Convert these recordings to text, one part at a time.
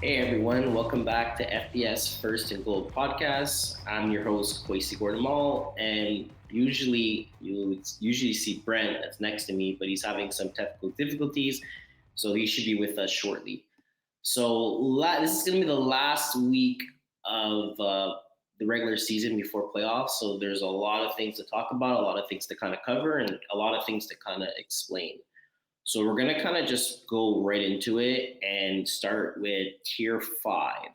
Hey everyone, welcome back to FPF First and Goal podcast. I'm your host Quaysie Maule, and usually see Brent that's next to me, but he's having some technical difficulties, so he should be with us shortly. This is going to be the last week of the regular season before playoffs. So there's a lot of things to talk about, a lot of things to kind of cover, and a lot of things to kind of explain. So we're going to kind of just go right into it and start with tier five.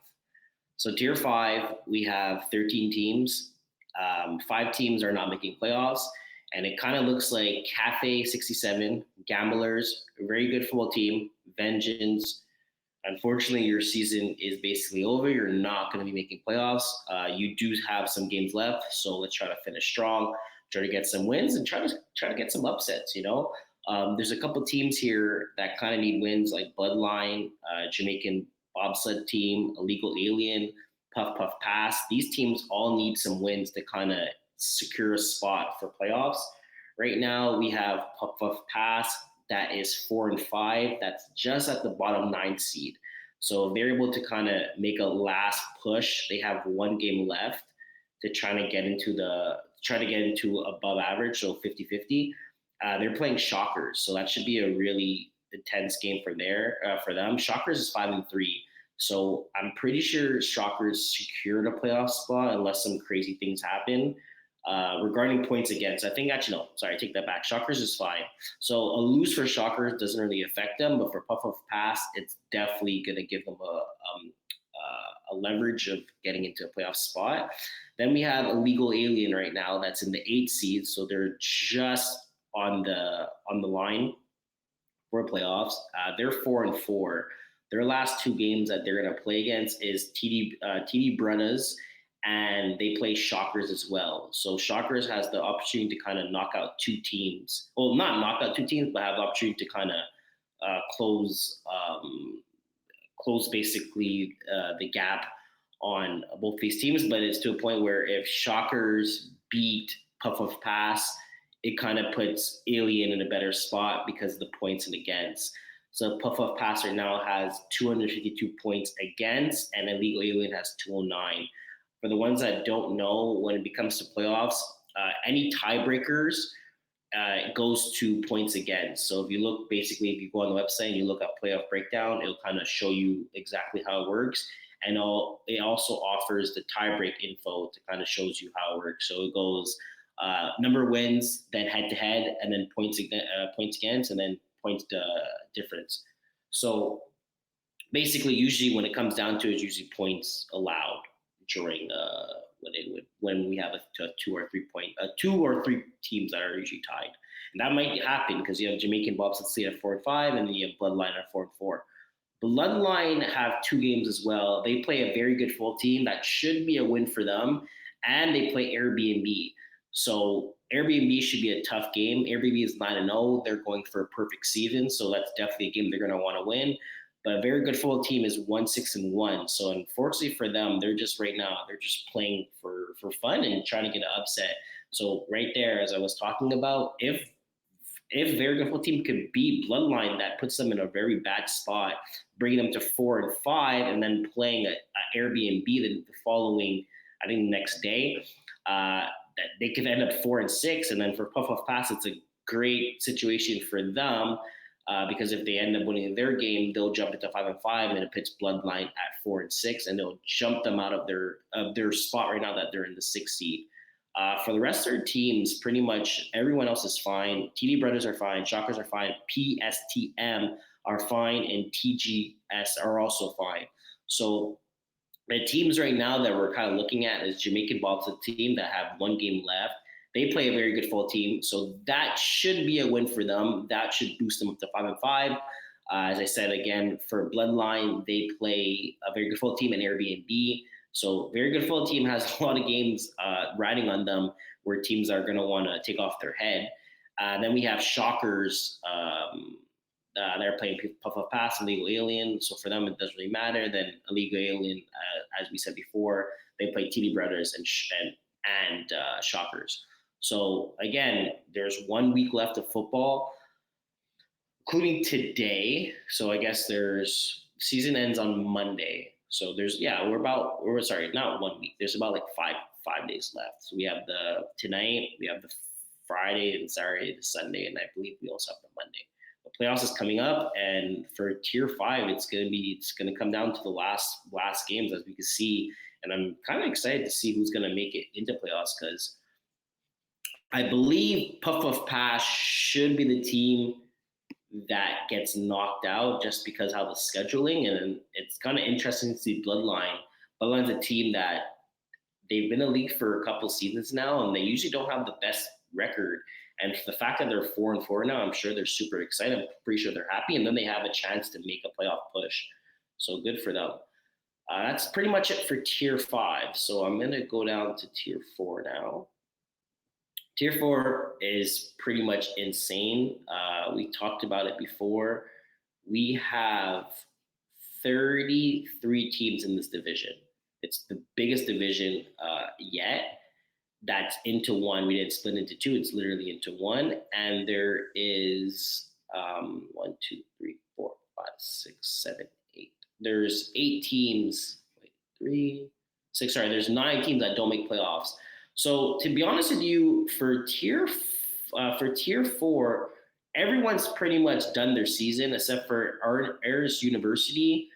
So tier five, we have 13 teams. Five teams are not making playoffs. And it kind of looks like Cafe 67, Gamblers, a very good football team, Vengeance. Unfortunately, your season is basically over. You're not going to be making playoffs. You do have some games left, so let's try to finish strong, try to get some wins, and try to get some upsets. There's a couple teams here that kind of need wins, like Bloodline, Jamaican bobsled team, Illegal Alien, Puff Puff Pass. These teams all need some wins to kind of secure a spot for playoffs. Right now, we have Puff Puff Pass that is 4-5. That's just at the bottom 9 seed. So if they're able to kind of make a last push, they have one game left to try to get into above average, so 50-50. They're playing Shockers, so that should be a really intense game for them. Shockers is 5-3, so I'm pretty sure Shockers secured a playoff spot unless some crazy things happen. Regarding points against, I think actually no, sorry, I take that back. Shockers is fine. So a lose for Shockers doesn't really affect them, but for Puff Puff Pass, it's definitely going to give them a leverage of getting into a playoff spot. Then we have Illegal Alien right now that's in the 8th seed, so they're just on the line for playoffs. They're 4-4. Their last two games that they're going to play against is TD Brunas, and they play Shockers as well. So Shockers has the opportunity to kind of knock out two teams. Well, not knock out two teams, but have the opportunity to kind of close basically the gap on both these teams. But it's to a point where if Shockers beat Puff of Pass, it kind of puts Alien in a better spot because of the points and against. So Puff of Pass right now has 252 points against, and Illegal Alien has 209. For the ones that don't know, when it comes to playoffs, any tiebreakers goes to points against. So if you go on the website and you look at playoff breakdown, it'll kind of show you exactly how it works. And it also offers the tiebreak info to kind of shows you how it works. So it goes number wins, then head to head, and then points against, and then points difference. So basically, usually when it comes down to it, it's usually points allowed during when we have a 2 or 3 teams that are usually tied. And that might happen because you have Jamaican bobsled at 4-5, and then you have Bloodline at 4-4. Bloodline have 2 games as well. They play a very good full team. That should be a win for them. And they play Airbnb. So Airbnb should be a tough game. Airbnb is 9-0. They're going for a perfect season. So that's definitely a game they're going to want to win. But a very good full team is 1-6-1. So unfortunately for them, they're just playing for fun and trying to get an upset. So right there, as I was talking about, if very good full team could beat Bloodline, that puts them in a very bad spot, bringing them to 4-5, and then playing a Airbnb the following, I think, the next day. That they could end up 4-6, and then for Puff Puff Pass, it's a great situation for them. Because if they end up winning their game, they'll jump into 5-5, and it puts Bloodline at 4-6, and they'll jump them out of their spot right now that they're in the 6th seed. For the rest of their teams, pretty much everyone else is fine. TD Brothers are fine, Shockers are fine, PSTM are fine, and TGS are also fine. So the teams right now that we're kind of looking at is Jamaican bobsled team that have 1 game left. They play a very good full team, so that should be a win for them. That should boost them up to 5-5. As I said again, for Bloodline, they play a very good full team in Airbnb. So very good full team has a lot of games riding on them where teams are going to want to take off their head. Then we have Shockers. They're playing Puff Puff Pass and Illegal Alien. So for them, it doesn't really matter. Then Illegal Alien, as we said before, they play TD Brothers and Shockers. So again, there's 1 week left of football, including today. So I guess there's season ends on Monday. So we're sorry, not 1 week. There's about like five days left. So we have the tonight, we have the Friday and Saturday, the Sunday, and I believe we also have the Monday. The playoffs is coming up, and for Tier 5, it's gonna come down to the last games, as we can see. And I'm kind of excited to see who's gonna make it into playoffs, because I believe Puff of Pass should be the team that gets knocked out, just because how the scheduling. And it's kind of interesting to see Bloodline. Bloodline's a team that they've been in the league for a couple seasons now, and they usually don't have the best record. And the fact that they're 4-4 now, I'm sure they're super excited. I'm pretty sure they're happy, and then they have a chance to make a playoff push. So good for them. That's pretty much it for Tier 5. So I'm going to go down to Tier 4 now. Tier 4 is pretty much insane. We talked about it before. We have 33 teams in this division. It's the biggest division yet. That's into one. We didn't split into two. It's literally into one. And there is 1, 2, 3, 4, 5, 6, 7, 8. There's 8 teams. Wait, 3, 6. Sorry, there's 9 teams that don't make playoffs. So to be honest with you, for tier 4, everyone's pretty much done their season except for Aris University.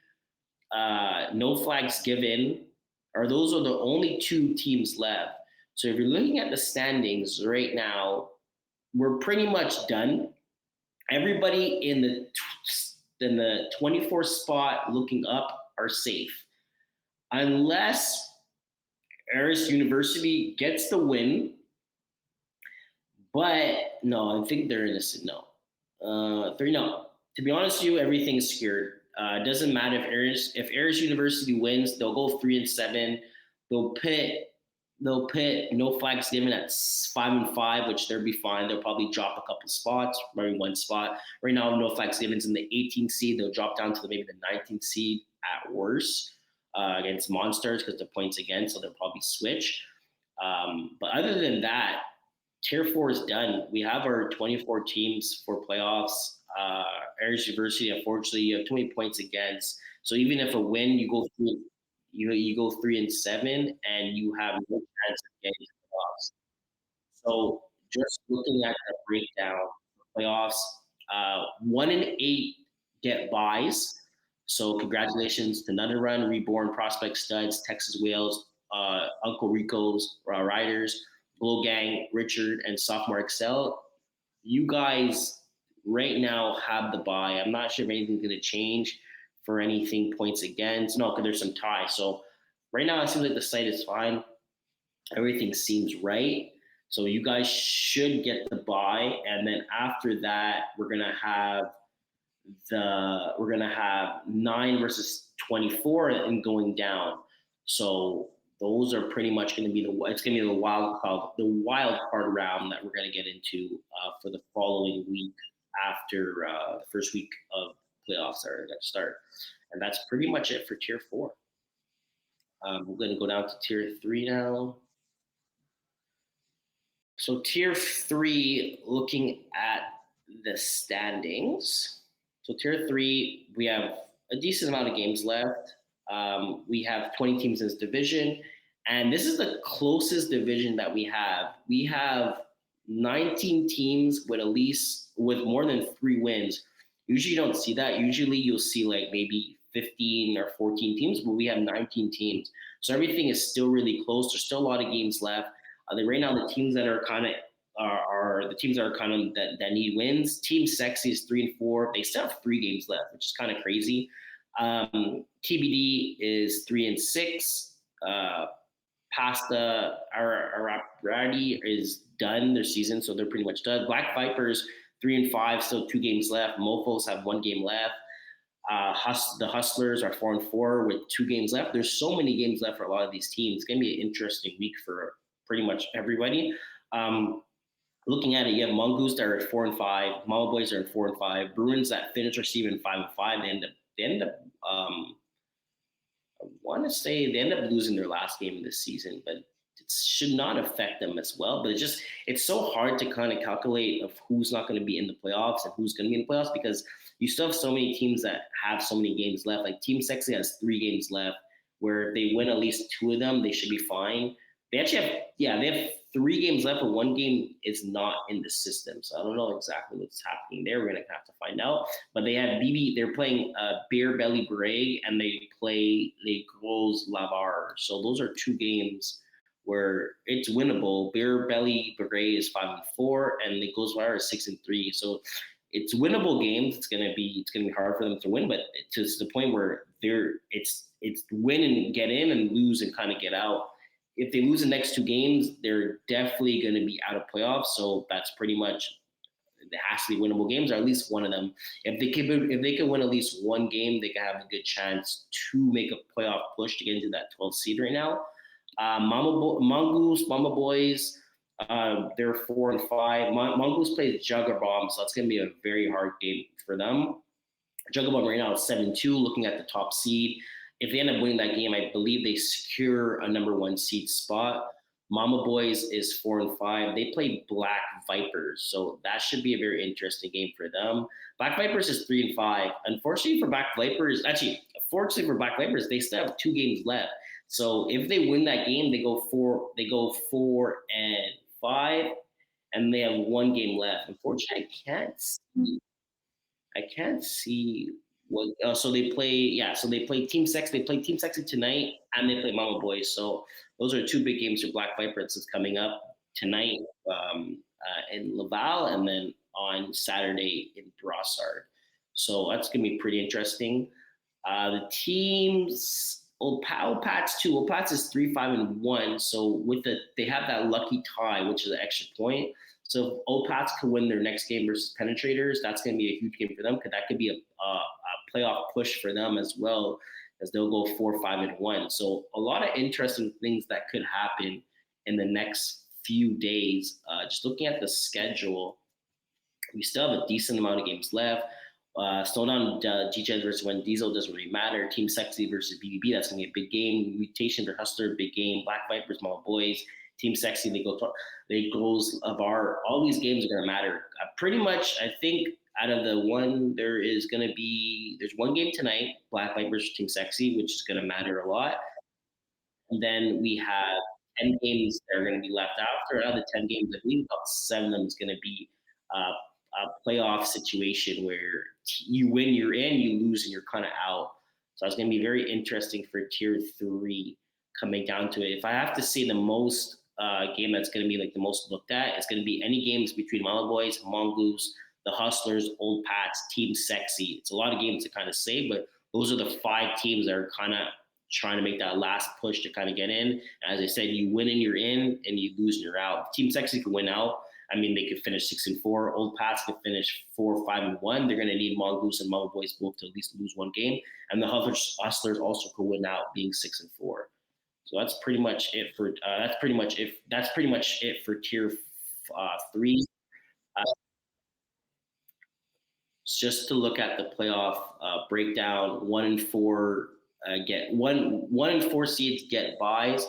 No flags given. Or those are the only 2 teams left. So if you're looking at the standings right now, we're pretty much done. Everybody in the 24th spot looking up are safe, unless Aris University gets the win. But no, I think they're in this. No, 3. No, to be honest with you, everything's secured. It doesn't matter if Aris University wins, they'll go 3-7. They'll put no flags given at 5-5, which they'll be fine. They'll probably drop a couple spots, maybe 1 spot. Right now, no flags given's in the 18th seed. They'll drop down to maybe the 19th seed at worst against Monsters, because the points again, so they'll probably switch. But other than that, Tier 4 is done. We have our 24 teams for playoffs. Aries University, unfortunately, you have too many points against. So even if a win, you go 3-7, and you have no chance of getting to the playoffs. So just looking at the breakdown of playoffs, 1-8 get buys. So congratulations to Another Run, Reborn, Prospect Studs, Texas Whales, Uncle Rico's Riders, Blow Gang, Richard, and Sophomore Excel. You guys right now have the buy. I'm not sure if anything's going to change for anything points against. No, because there's some ties. So right now it seems like the site is fine. Everything seems right. So you guys should get the buy, and then after that, we're gonna have 9 versus 24 and going down. So those are pretty much going to be the wild card round that we're going to get into for the following week after the first week of playoffs are going to start. And that's pretty much it for Tier 4. We're going to go down to Tier 3 now. So Tier 3, looking at the standings. So Tier 3, we have a decent amount of games left. We have 20 teams in this division, and this is the closest division that we have. We have 19 teams with more than 3 wins. Usually you don't see that. Usually you'll see like maybe 15 or 14 teams, but we have 19 teams. So everything is still really close. There's still a lot of games left. Right now, the teams that are kind of that need wins. Team Sexy is 3-4. They still have 3 games left, which is kind of crazy. TBD is 3-6. Pasta Arapuradi is done their season, so they're pretty much done. Black Vipers 3-5, still 2 games left. Mofos have 1 game left. The Hustlers are 4-4 with 2 games left. There's so many games left for a lot of these teams. It's gonna be an interesting week for pretty much everybody. Looking at it, you have Mongoose that are at 4-5, Maule Boys are at 4-5, Bruins that finish receiving 5-5. They end up I want to say they end up losing their last game of this season, but should not affect them as well. But it's so hard to kind of calculate of who's not going to be in the playoffs and who's going to be in the playoffs because you still have so many teams that have so many games left. Like Team Sexy has 3 games left, where if they win at least 2 of them, they should be fine. They actually have they have 3 games left, but 1 game is not in the system. So I don't know exactly what's happening there. We're gonna have to find out. But they have BB. They're playing Beer Belly Bray, and they play Les Gros Lavar. So those are 2 games where it's winnable. Beer Belly Bray is 5-4, and Les Gros Lavar is 6-3. So it's winnable games. It's gonna be hard for them to win, but to the point where it's win and get in and lose and kind of get out. If they lose the next 2 games, they're definitely going to be out of playoffs. So that's pretty much it has to be winnable games, or at least one of them. If they can win at least 1 game, they can have a good chance to make a playoff push to get into that 12th seed right now. Mongoose, Mama Boys, they're 4-5. Mongoose plays Jugger Bomb, so that's going to be a very hard game for them. Jugger Bomb right now is 7-2, looking at the top seed. If they end up winning that game, I believe they secure a number 1 seed spot. Mama Boys is 4-5. They play Black Vipers, so that should be a very interesting game for them. Black Vipers is 3-5. Unfortunately for Black Vipers, fortunately for Black Vipers, they still have 2 games left. So if they win that game, they go 4-5, and they have 1 game left. Unfortunately, I can't see what. So they play. Yeah. So they play Team Sex. They play Team Sexy tonight, and they play Mama Boys. So those are 2 big games for Black Vipers that's coming up tonight in Laval, and then on Saturday in Brossard. So that's gonna be pretty interesting. The teams. Old Pats too. Old Pats is 3-5-1. So they have that lucky tie, which is an extra point. So if Old Pats could win their next game versus Penetrators, that's going to be a huge game for them because that could be a playoff push for them as well, as they'll go 4-5-1. So a lot of interesting things that could happen in the next few days. Just looking at the schedule, we still have a decent amount of games left. Snowdown GJ versus When Diesel doesn't really matter. Team Sexy versus BBB, that's going to be a big game. Mutation versus Hustler, big game. Black Vipers, Small Boys. Team Sexy, they goes of our. All these games are going to matter. Pretty much, I think out of the one, there's 1 game tonight, Black Vipers Team Sexy, which is going to matter a lot. And then we have 10 games that are going to be left after. Out of the 10 games, I believe about 7 of them is going to be a playoff situation where you win, you're in, you lose, and you're kind of out. So it's going to be very interesting for Tier 3 coming down to it. If I have to say the most game that's going to be like the most looked at, it's going to be any games between Mama Boys, Mongoose, the Hustlers, Old Pats, Team Sexy. It's a lot of games to kind of say, but those are the 5 teams that are kind of trying to make that last push to kind of get in. As I said, you win and you're in, and you lose and you're out. Team Sexy can win out. I mean, they could finish 6-4. Old Pats could finish 4-5-1. They're going to need Mongoose and Mama Boys both to at least lose 1 game, and the Hustlers also could win out, being 6-4. So that's pretty much it for Tier 3. Just to look at the playoff breakdown, 1-4 get 1-4 seeds get buys,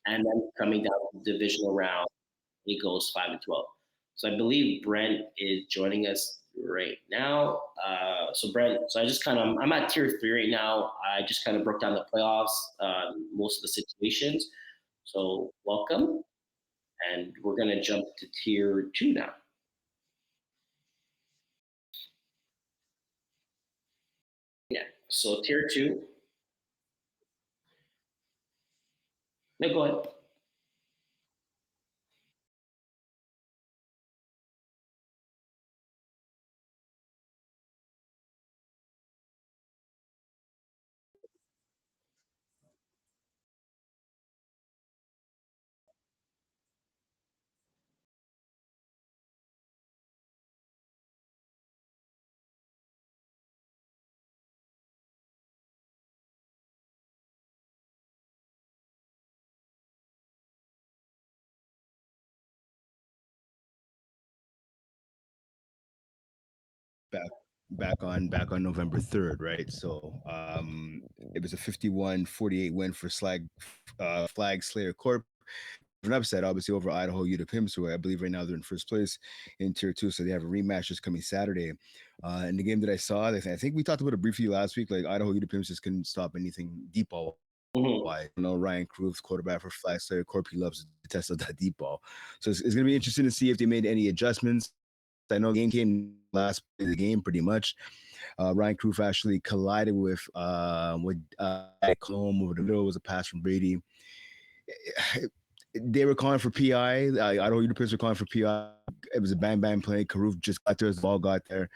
and then coming down to the divisional round, it goes 5-12. So I believe Brent is joining us right now. So Brent, I'm at Tier 3 right now. I just kind of broke down the playoffs, most of the situations. So welcome, and we're gonna jump to Tier 2 now. Yeah. So Tier 2. No, go ahead. back back on November 3rd, right? So it was a 51-48 win for Flag Slayer Corp. an upset, obviously, over Idaho UW, who I believe right now they're in first place in Tier 2. So they have a rematch this coming Saturday. In the game that I saw, I think we talked about it briefly last week. Like Idaho UW just couldn't stop anything deep ball. Why? Ryan Cruz, quarterback for FlagPlus Corp, he loves to test out that deep ball. So it's going to be interesting to see if they made any adjustments. I know the game came last play of the game pretty much. Ryan Cruz actually collided with Colomb over the middle. It was a pass from Brady. They were calling for PI. Idaho UW were calling for PI. It was a bang play. Karuf just got there as the ball got there.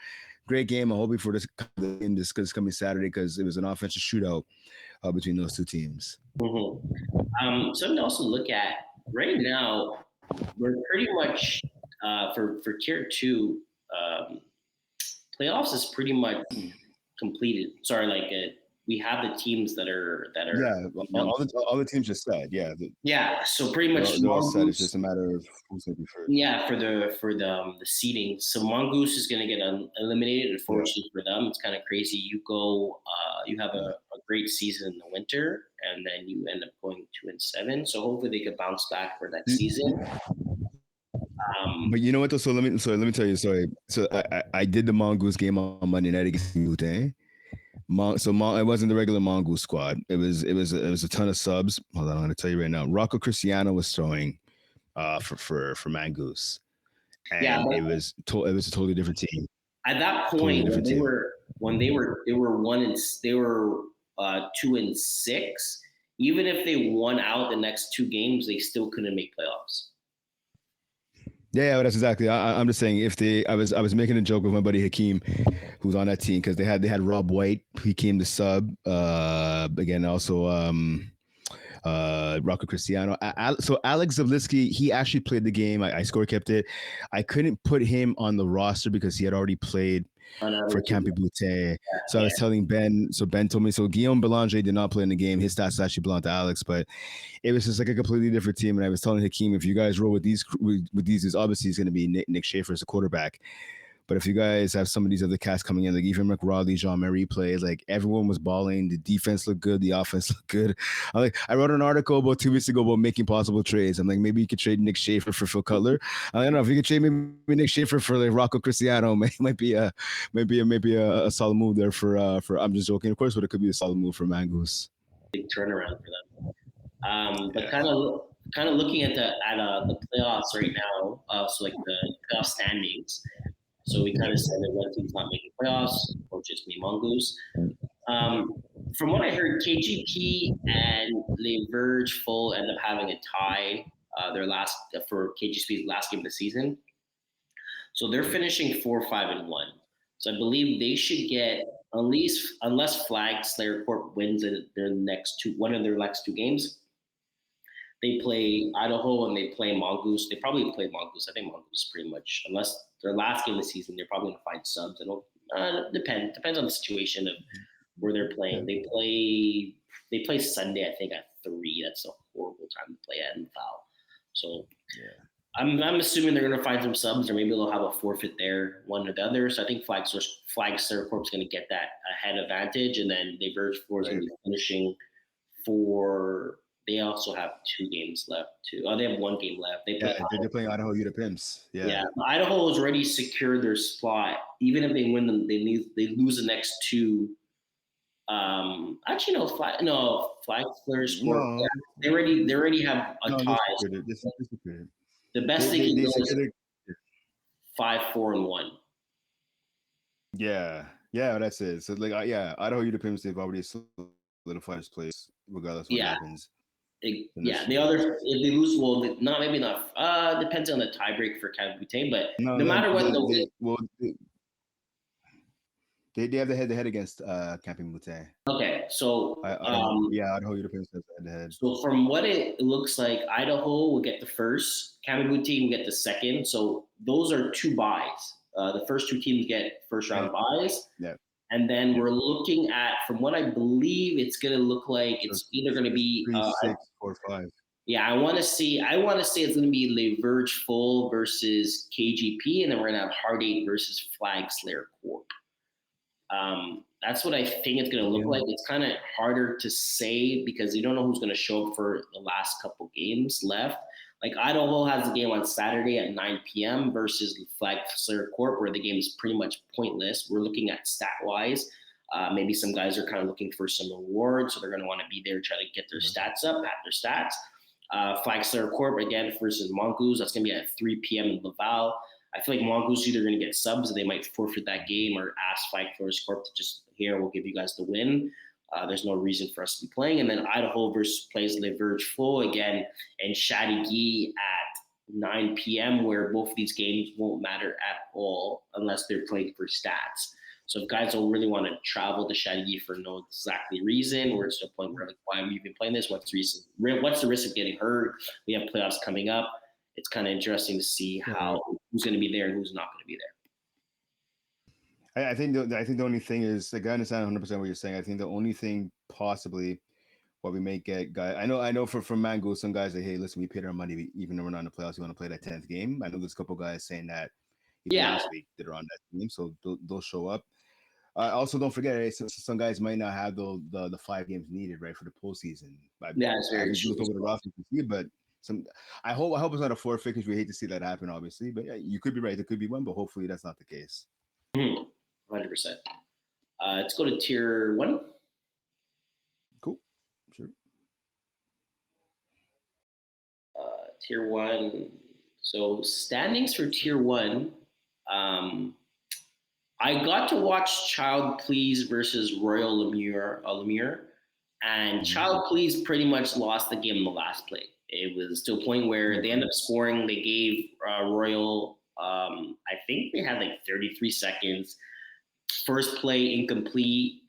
Great game. I'm hoping for this coming Saturday because it was an offensive shootout between those two teams. Something to also look at right now. We're pretty much for Tier 2 playoffs is pretty much completed. Sorry, we have the teams that are all the teams just said so pretty much they're all set. It's just a matter of who's going to be first. For the seeding. So Mongoose is going to get eliminated. Unfortunately for them, it's kind of crazy. You go, you have a great season in the winter, and then you end up going 2-7. So hopefully they could bounce back for next season. But you know what? So let me tell you. Sorry. So I did the Mongoose game on Monday night against Utah. It wasn't the regular Mongoose squad. It was a ton of subs. Hold on, I'm going to tell you right now. Rocco Cristiano was throwing for Mongoose, and it was a totally different team. At that point, totally when they were 2-6. Even if they won out the next two games, they still couldn't make playoffs. Yeah, that's exactly. I'm just saying I was making a joke with my buddy Hakeem, who's on that team, because they had Rob White, he came to sub. Again, also Rocco Cristiano. So Alex Zavlitsky, he actually played the game. I score kept it. I couldn't put him on the roster because he had already played for Campi Boutin. So I was telling Ben. So Ben told me. So Guillaume Belanger did not play in the game. His stats actually belong to Alex, but it was just like a completely different team. And I was telling Hakeem, if you guys roll with these, obviously it's going to be Nick Schaefer as a quarterback. But if you guys have some of these other cats coming in, like even McRaw, Jean-Marie played, like everyone was balling. The defense looked good. The offense looked good. I wrote an article about 2 weeks ago about making possible trades. I'm like, maybe you could trade Nick Schaefer for Phil Cutler. I don't know if you could trade maybe Nick Schaefer for like Rocco Cristiano. Might be a solid move there for. I'm just joking, of course, but it could be a solid move for Mongoose. Big turnaround for them. But kind of looking at the playoffs right now. So like the playoff standings. So we kind of said that one team's not making playoffs, or just me, Mongoose. From what I heard, KGP and Le Verge Full end up having a tie for KGP's last game of the season. So they're finishing 4-5-1. So I believe they should get at least, unless Flag Slayer Corp wins one of their next two games. They play Idaho and they play Mongoose. They probably play Mongoose. I think Mongoose pretty much, unless their last game of the season, they're probably going to find subs. It'll depends on the situation of where they're playing. They play Sunday, I think, at 3. That's a horrible time to play at in foul. So I'm assuming they're going to find some subs, or maybe they'll have a forfeit there, one or the other. So I think Flag Slayer Corp is going to get that head advantage, and then they Verge 4 is going to be finishing for. They also have 2 games left too. They have 1 game left. They're playing Idaho UW. Yeah. Idaho has already secured their spot. Even if they win them, they lose the next 2. Actually, no. Flag Flares. No. They already have a tie. The best they can do is 5-4-1. Yeah, that's it. So Idaho UW, they've already solidified this place, regardless of what happens. The other, if they lose, maybe not. Depends on the tiebreak for Campi Boutin, but no matter what, they have the head-to-head against Campi Boutin. Okay, so Idaho UW has the head-to-head. So from what it looks like, Idaho will get the first, Campi Boutin will get the second. So those are 2 buys. The first 2 teams get first-round buys. Yeah. And then we're looking at, from what I believe, it's going to look like it's either going to be 3, 6, 4, 5. Yeah, I want to say it's going to be Le Verge Full versus KGP, and then we're going to have Hard 8 versus Flag Slayer Corp. That's what I think it's going to look like. It's kind of harder to say because you don't know who's going to show up for the last couple games left. Like Idaho has a game on Saturday at 9 p.m. versus FlagPlus Corp, where the game is pretty much pointless. We're looking at stat-wise. Maybe some guys are kind of looking for some rewards, so they're going to want to be there, try to get their stats up, pat their stats. FlagPlus Corp again versus Mongoose. That's going to be at 3 p.m. in Laval. I feel like Mongoose either going to get subs, or they might forfeit that game, or ask FlagPlus Corp to just here, we'll give you guys the win. There's no reason for us to be playing. And then Idaho plays Le Verge Flow again in Chateauguay at 9 p.m., where both of these games won't matter at all unless they're playing for stats. So if guys don't really want to travel to Chateauguay for no exactly reason, or it's to a point where like, why have you been playing this? What's the risk of getting hurt? We have playoffs coming up. It's kind of interesting to see who's going to be there and who's not going to be there. I think the only thing is, like, I understand 100% what you're saying. I think the only thing possibly what we may get guys. I know for Mango, some guys say, hey, listen, we paid our money, even though we're not in the playoffs. We want to play that 10th game. I know there's a couple guys saying that even last week that are on that team, so they'll show up. Also, don't forget, some guys might not have the 5 games needed, right, for the postseason. It's very true. Look over the roster to see, but I hope it's not a forfeit, because we hate to see that happen, obviously. But yeah, you could be right. There could be one, but hopefully that's not the case. 100%. Let's go to tier 1. Cool. Sure. Tier 1. So standings for tier 1. I got to watch Child Please versus Royal Lemure, and Child Please pretty much lost the game in the last play. It was to a point where they ended up scoring. They gave Royal, I think they had like 33 seconds. First play incomplete.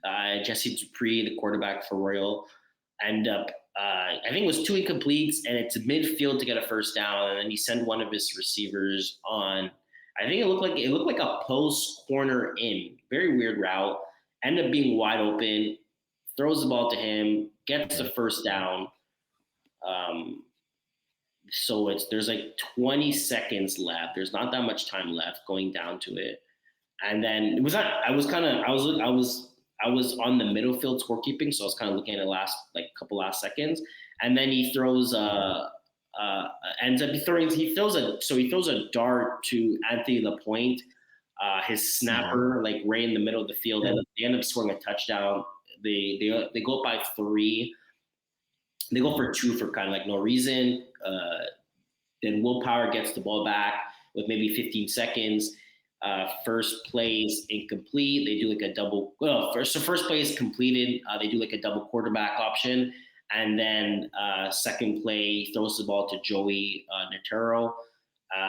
Jesse Dupree, the quarterback for Royal, ended up, I think it was 2 incompletes, and it's midfield to get a first down, and then he sent one of his receivers on. I think it looked like a post corner in. Very weird route. Ended up being wide open. Throws the ball to him. Gets the first down. So there's like 20 seconds left. There's not that much time left going down to it. And then it was not. I was on the middle field scorekeeping, so I was kind of looking at the last last seconds. And then he throws ends up he throws a dart to Anthony Lapointe, his snapper, like right in the middle of the field, and they end up scoring a touchdown. They go up by 3. They go for 2 for kind of like no reason. Then Willpower gets the ball back with maybe 15 seconds. First play is incomplete. They do like a double. First play is completed. They do like a double quarterback option. And then second play, throws the ball to Joey Natero,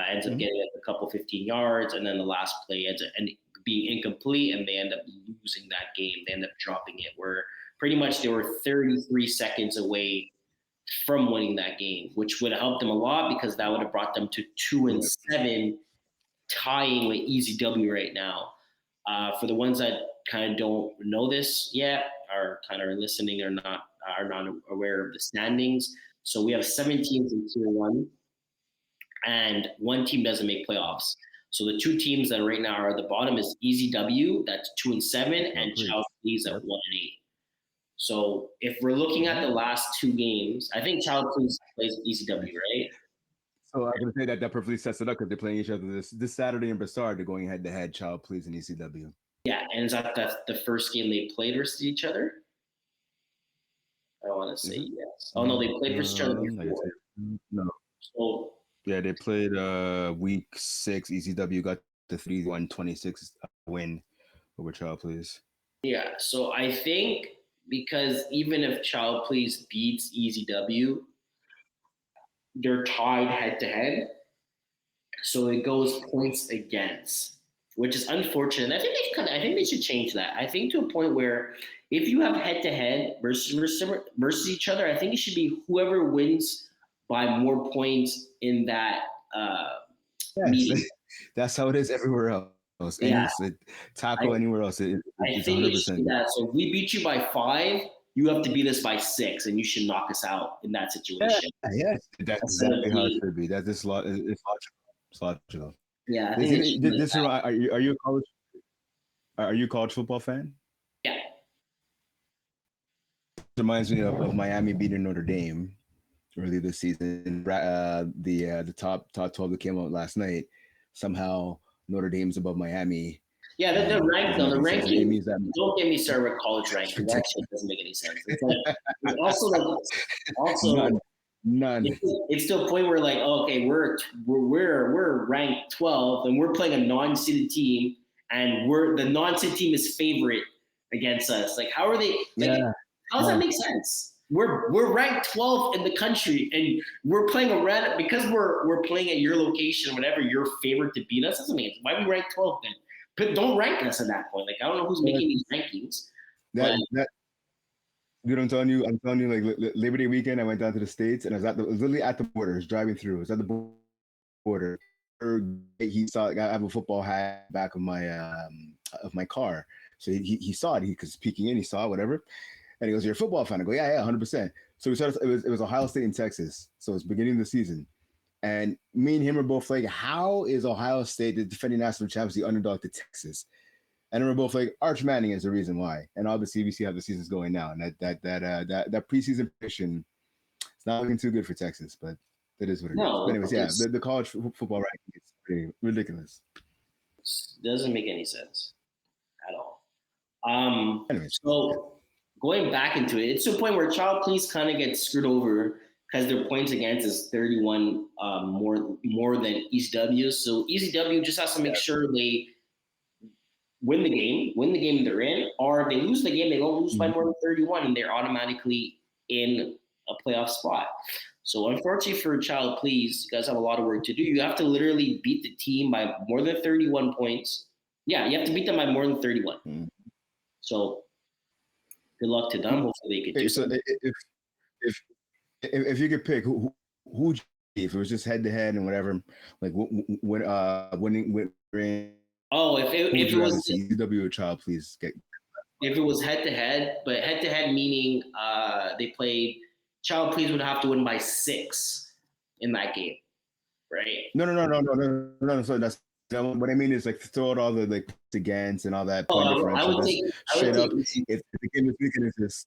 ends up getting a couple 15 yards. And then the last play ends up being incomplete, and they end up losing that game. They end up dropping it, where pretty much they were 33 seconds away from winning that game, which would have helped them a lot, because that would have brought them to 2-7, tying with Easy W right now. For the ones that kind of don't know this yet, or kind of listening, or are not aware of the standings. So we have 7 teams in tier 1, and 1 team doesn't make playoffs. So the 2 teams that right now are at the bottom is Easy W, that's 2-7, and Child Please at 1-8. So if we're looking at the last 2 games, I think Child Please plays Easy W, right? So I'm going to say that perfectly sets it up, because they're playing each other this Saturday in Brassard. They're going head to head, Child Please and ECW. Yeah, and that's the first game they played versus each other? I want to say yes. Oh, no, they played versus each other before. No. So, yeah, they played week 6. ECW got the 3-1-26 win over Child Please. Yeah, so I think because even if Child Please beats ECW, they're tied head to head. So it goes points against, which is unfortunate. I think they should change that. I think to a point where if you have head to head versus each other, I think it should be whoever wins by more points in that meeting. That's how it is everywhere else. Yeah. Tackle anywhere else. It's I think 100%. It should be that. So if we beat you by 5, you have to beat us by 6, and you should knock us out in that situation. Yeah, that's exactly how it should be. That's just it's logical. Yeah. Are you a college football fan? Yeah. It reminds me of Miami beating Notre Dame. early this season. The top 12 that came out last night, somehow Notre Dame's above Miami. Yeah, the And rank, doesn't no, make the any sense. It ranking. means that Don't get me started with college it's ranking. That ridiculous. shit doesn't make any sense. It's like it's also like None, also none. it's to a point where like, oh, okay, we're ranked 12 and we're playing a non-seeded team, and the non-seeded team is favorite against us. Like, how are they? Like, Yeah, how does that make sense? We're ranked 12 in the country, and we're playing a red because we're playing at your location. Whatever, you're favored to beat us. Doesn't mean why we rank 12 then. But don't rank us at that point. Like, I don't know who's making these rankings, but that dude, I'm telling you, like Labor Day weekend, I went down to the States and I was literally at the border, I was driving through. I was at the border. He saw I have a football hat back of my car, so he saw it. He was peeking in, he saw it, whatever, and he goes, "You're a football fan?" I go, "Yeah, 100%." So we started. It was Ohio State and Texas, so it's beginning of the season, and me and him are both like, "How is Ohio State, the defending national champs, the underdog to Texas?" And we're both like, Arch Manning is the reason why. And obviously, we see how the season's going now, and that preseason prediction, it's not looking too good for Texas, but that is what it is. But no, anyways, yeah, the college football ranking is pretty ridiculous. it doesn't make any sense at all. Anyways, So going back into it, it's to a point where Child Please kind of gets screwed over because their points against is 31 more than ECW. So ECW just has to make sure they win the game they're in, or if they lose the game, they don't lose by more than 31, and they're automatically in a playoff spot. So unfortunately for Child Please, you guys have a lot of work to do. You have to literally beat the team by more than 31 points. Yeah, you have to beat them by more than 31. So good luck to them. Hopefully they could do so something. if you could pick who if it was just head to head and whatever, like winning. Oh, if it was ECW or Child Please get. If it was head to head, but head to head meaning they played Child Please would have to win by 6 in that game, right? No. So that's what I mean is like throw out all the like against and all that point I differential. would Just take straight up. If the game is weekend, is this?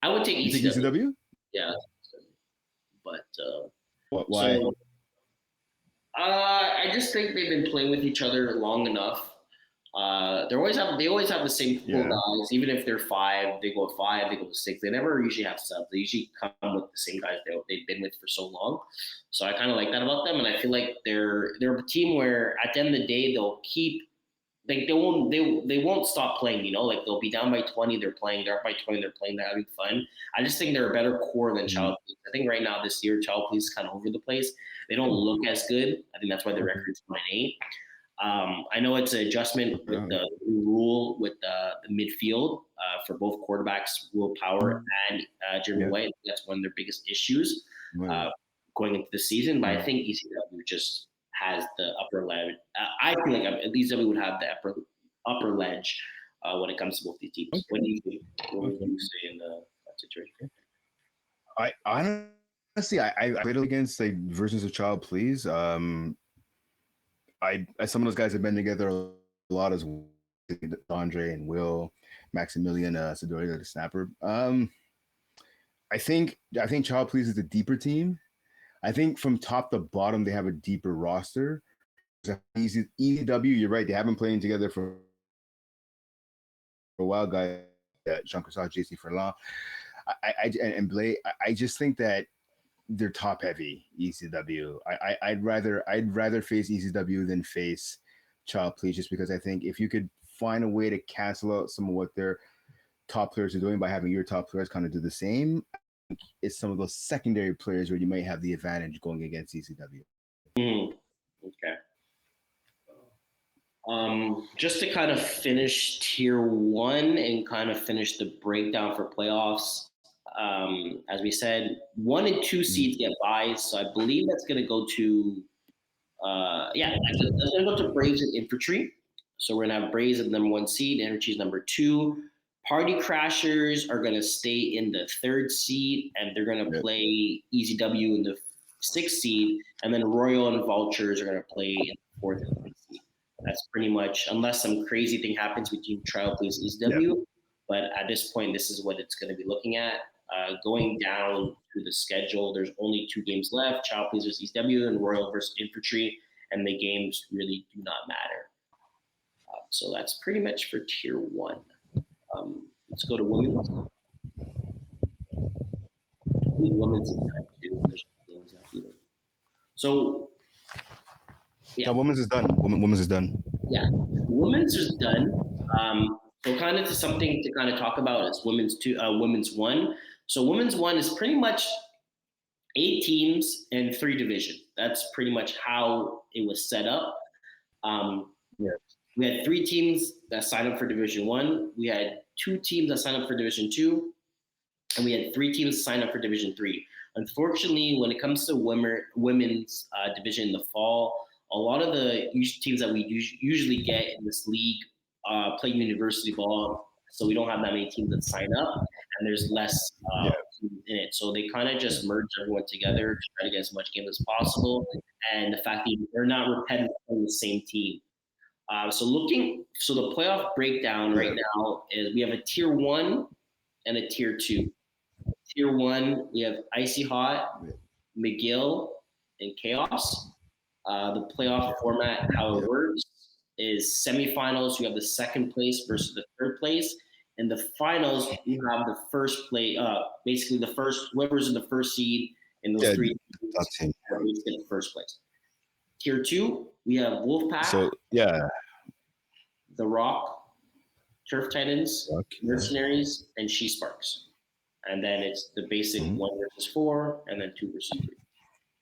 I would take You think ECW? Yeah, but Why? so I just think they've been playing with each other long enough. They always have the same four guys. Even if they're 5, they go 5, they go 6. They never usually have subs. They usually come with the same guys they've been with for so long. So I kind of like that about them, and I feel like they're a team where at the end of the day they'll keep like they won't stop playing. You know, like they'll be down by 20, they're playing. They're up by 20, they're playing. They're having fun. I just think they're a better core than Child Please. I think right now this year Child Please is kind of over the place. They don't look as good. I think that's why the record's 9-8. I know it's an adjustment with the rule with the midfield for both quarterbacks, Will Power and Jeremy White. That's one of their biggest issues going into the season. But I think ECW just has the upper ledge. I feel like ECW would have the upper ledge when it comes to both these teams. What do you think? What would you say in that situation? I honestly, I played against like versions of Child Please. Some of those guys have been together a lot as well. Andre and Will, Maximilian Sidori, the snapper. I think Child Please is a deeper team. I think from top to bottom they have a deeper roster. ECW, you're right. They have been playing together for a while, guys. Jean Christophe, JC Furlan, and Blake. I just think that they're top heavy ECW. I'd rather face ECW than face Child Please, just because I think if you could find a way to cancel out some of what their top players are doing by having your top players kind of do the same, it's some of those secondary players where you might have the advantage going against ECW. Okay. Just to kind of finish tier 1 and kind of finish the breakdown for playoffs. As we said, 1 and 2 seeds get buys, so I believe that's going to go to that's going to go to Braves and Infantry. So we're going to have Braves at number 1 seed, Infantry is number 2. Party Crashers are going to stay in the 3rd seed, and they're going to play ECW in the 6th seed, and then Royal and Vultures are going to play in the 4th and 5th seed. That's pretty much, unless some crazy thing happens between Child Please ECW. But at this point, this is what it's going to be looking at. Going down to the schedule, there's only 2 games left: Child Police versus ECW and Royal versus Infantry, and the games really do not matter. So that's pretty much for Tier 1. Let's go to women's. Women's is done too. There's games left either. So, yeah, women's is done. Women's is done. Yeah, women's is done. So kind of to something to kind of talk about is women's 1. So women's 1 is pretty much 8 teams and 3 divisions. That's pretty much how it was set up. We had 3 teams that signed up for Division 1. We had 2 teams that signed up for Division 2. And we had 3 teams sign up for Division 3. Unfortunately, when it comes to women's division in the fall, a lot of the teams that we usually get in this league play university ball, so we don't have that many teams that sign up, and there's less teams in it. So they kind of just merge everyone together to try to get as much games as possible. And the fact that they're not repetitive on the same team. So the playoff breakdown right now is we have a Tier 1 and a Tier 2. Tier 1, we have Icy Hot, McGill, and Chaos. The playoff format, how it works, is semifinals. You have the second place versus the third place. In the finals, you have the first place, basically the first, whoever's in the first seed in those 3 teams get the first place. Tier 2, we have Wolfpack. So, The Rock, Turf Titans, Mercenaries, and She Sparks. And then it's the basic 1 versus 4, and then 2 versus 3.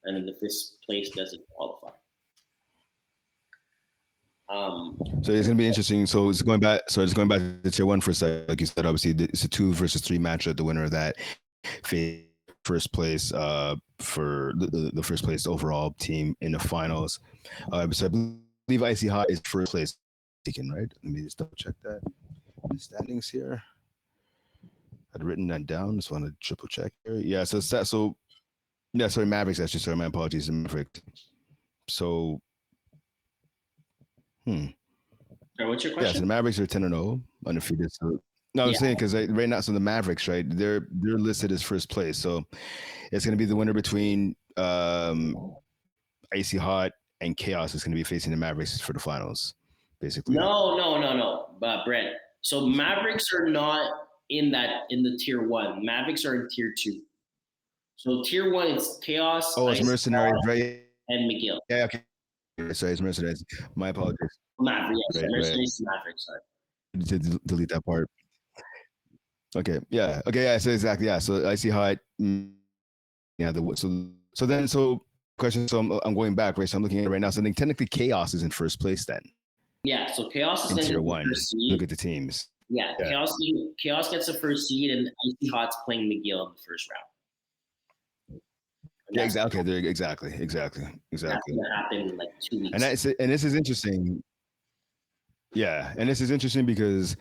And then the 5th place doesn't qualify. So it's gonna be interesting. So it's going back to Tier 1 for a second. Like you said, obviously it's a 2 versus 3 matchup. The winner of that first place for the first place overall team in the finals. So I believe Icy Hot is first place taken, right? Let me just double check that. The standings here. I'd written that down. Just want to triple check here. Yeah. Sorry, Mavericks. Actually, sorry, my apologies, Mavericks. So, what's your question? Yeah, so the Mavericks are 10-0 undefeated. So, I'm saying because right now, so the Mavericks, right? They're listed as first place. So it's going to be the winner between Icy Hot and Chaos is going to be facing the Mavericks for the finals, basically. No, Brent. So Mavericks are not in the Tier 1. Mavericks are in Tier 2. So Tier 1, it's Chaos. Oh, it's Mercenaries, right? And McGill. Yeah, okay. Sorry, it's Mercenaries. My apologies. Mavericks, Mercenaries, Mavericks. Sorry. Delete that part. Okay. Yeah. Okay. Yeah. So exactly. Yeah. So I see how it. Yeah. So question. So I'm going back, right? So I'm looking at it right now. So then technically, Chaos is in first place then. Yeah. So Chaos is in Tier 1. Look at the teams. Yeah. Chaos gets the first seed, and Icy Hot's playing McGill in the first round. Yeah, exactly. Exactly. That's gonna happen in like 2 weeks. And this is interesting. Yeah, and this is interesting because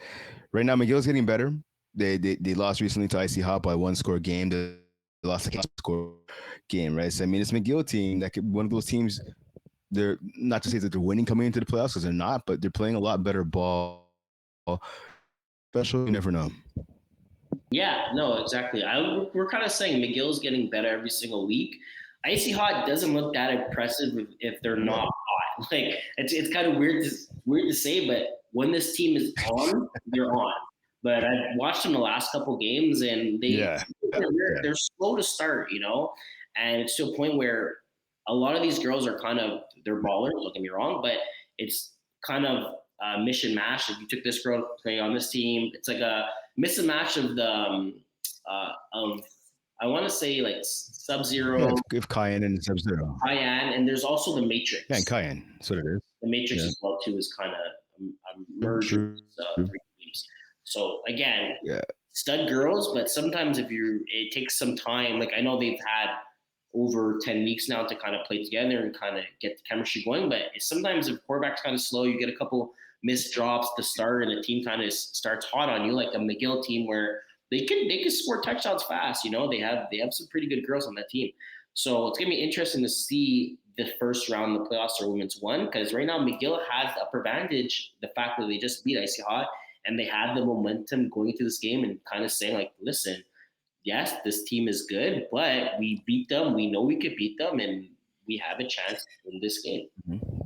right now McGill's getting better. They lost recently to Icy Hot by 1-score game. They lost a score game, right? So I mean, it's McGill team that could one of those teams. They're not to say that they're winning coming into the playoffs because they're not, but they're playing a lot better ball. Special, you never know. Yeah, no, exactly. We're kind of saying McGill's getting better every single week. Icy Hot doesn't look that impressive if they're not hot. Like it's kind of weird to say, but when this team is on, they're on. But I've watched them the last couple games, and they're slow to start, and it's to a point where a lot of these girls are they're ballers. Don't get me wrong, but it's kind of mission match. If you took this girl to play on this team, it's like a miss and match of the I want to say like Sub-Zero. Yeah, if Cayenne and Sub-Zero. Cayenne, and there's also the Matrix. Yeah, and Cayenne. That's what it is. The Matrix as well too is kind of a merge of 3 teams. So again, stud girls, but sometimes it takes some time. Like I know they've had over 10 weeks now to kind of play together and kind of get the chemistry going. But sometimes if quarterback's kind of slow, you get a couple missed drops to start, and the team kind of starts hot on you, like a McGill team where they can score touchdowns fast. They have some pretty good girls on that team. So it's gonna be interesting to see the first round of the playoffs for Women's 1, because right now McGill has the upper advantage, the fact that they just beat Icy Hot, and they have the momentum going into this game and kind of saying like, listen, yes, this team is good, but we beat them. We know we could beat them, and we have a chance in this game. Mm-hmm.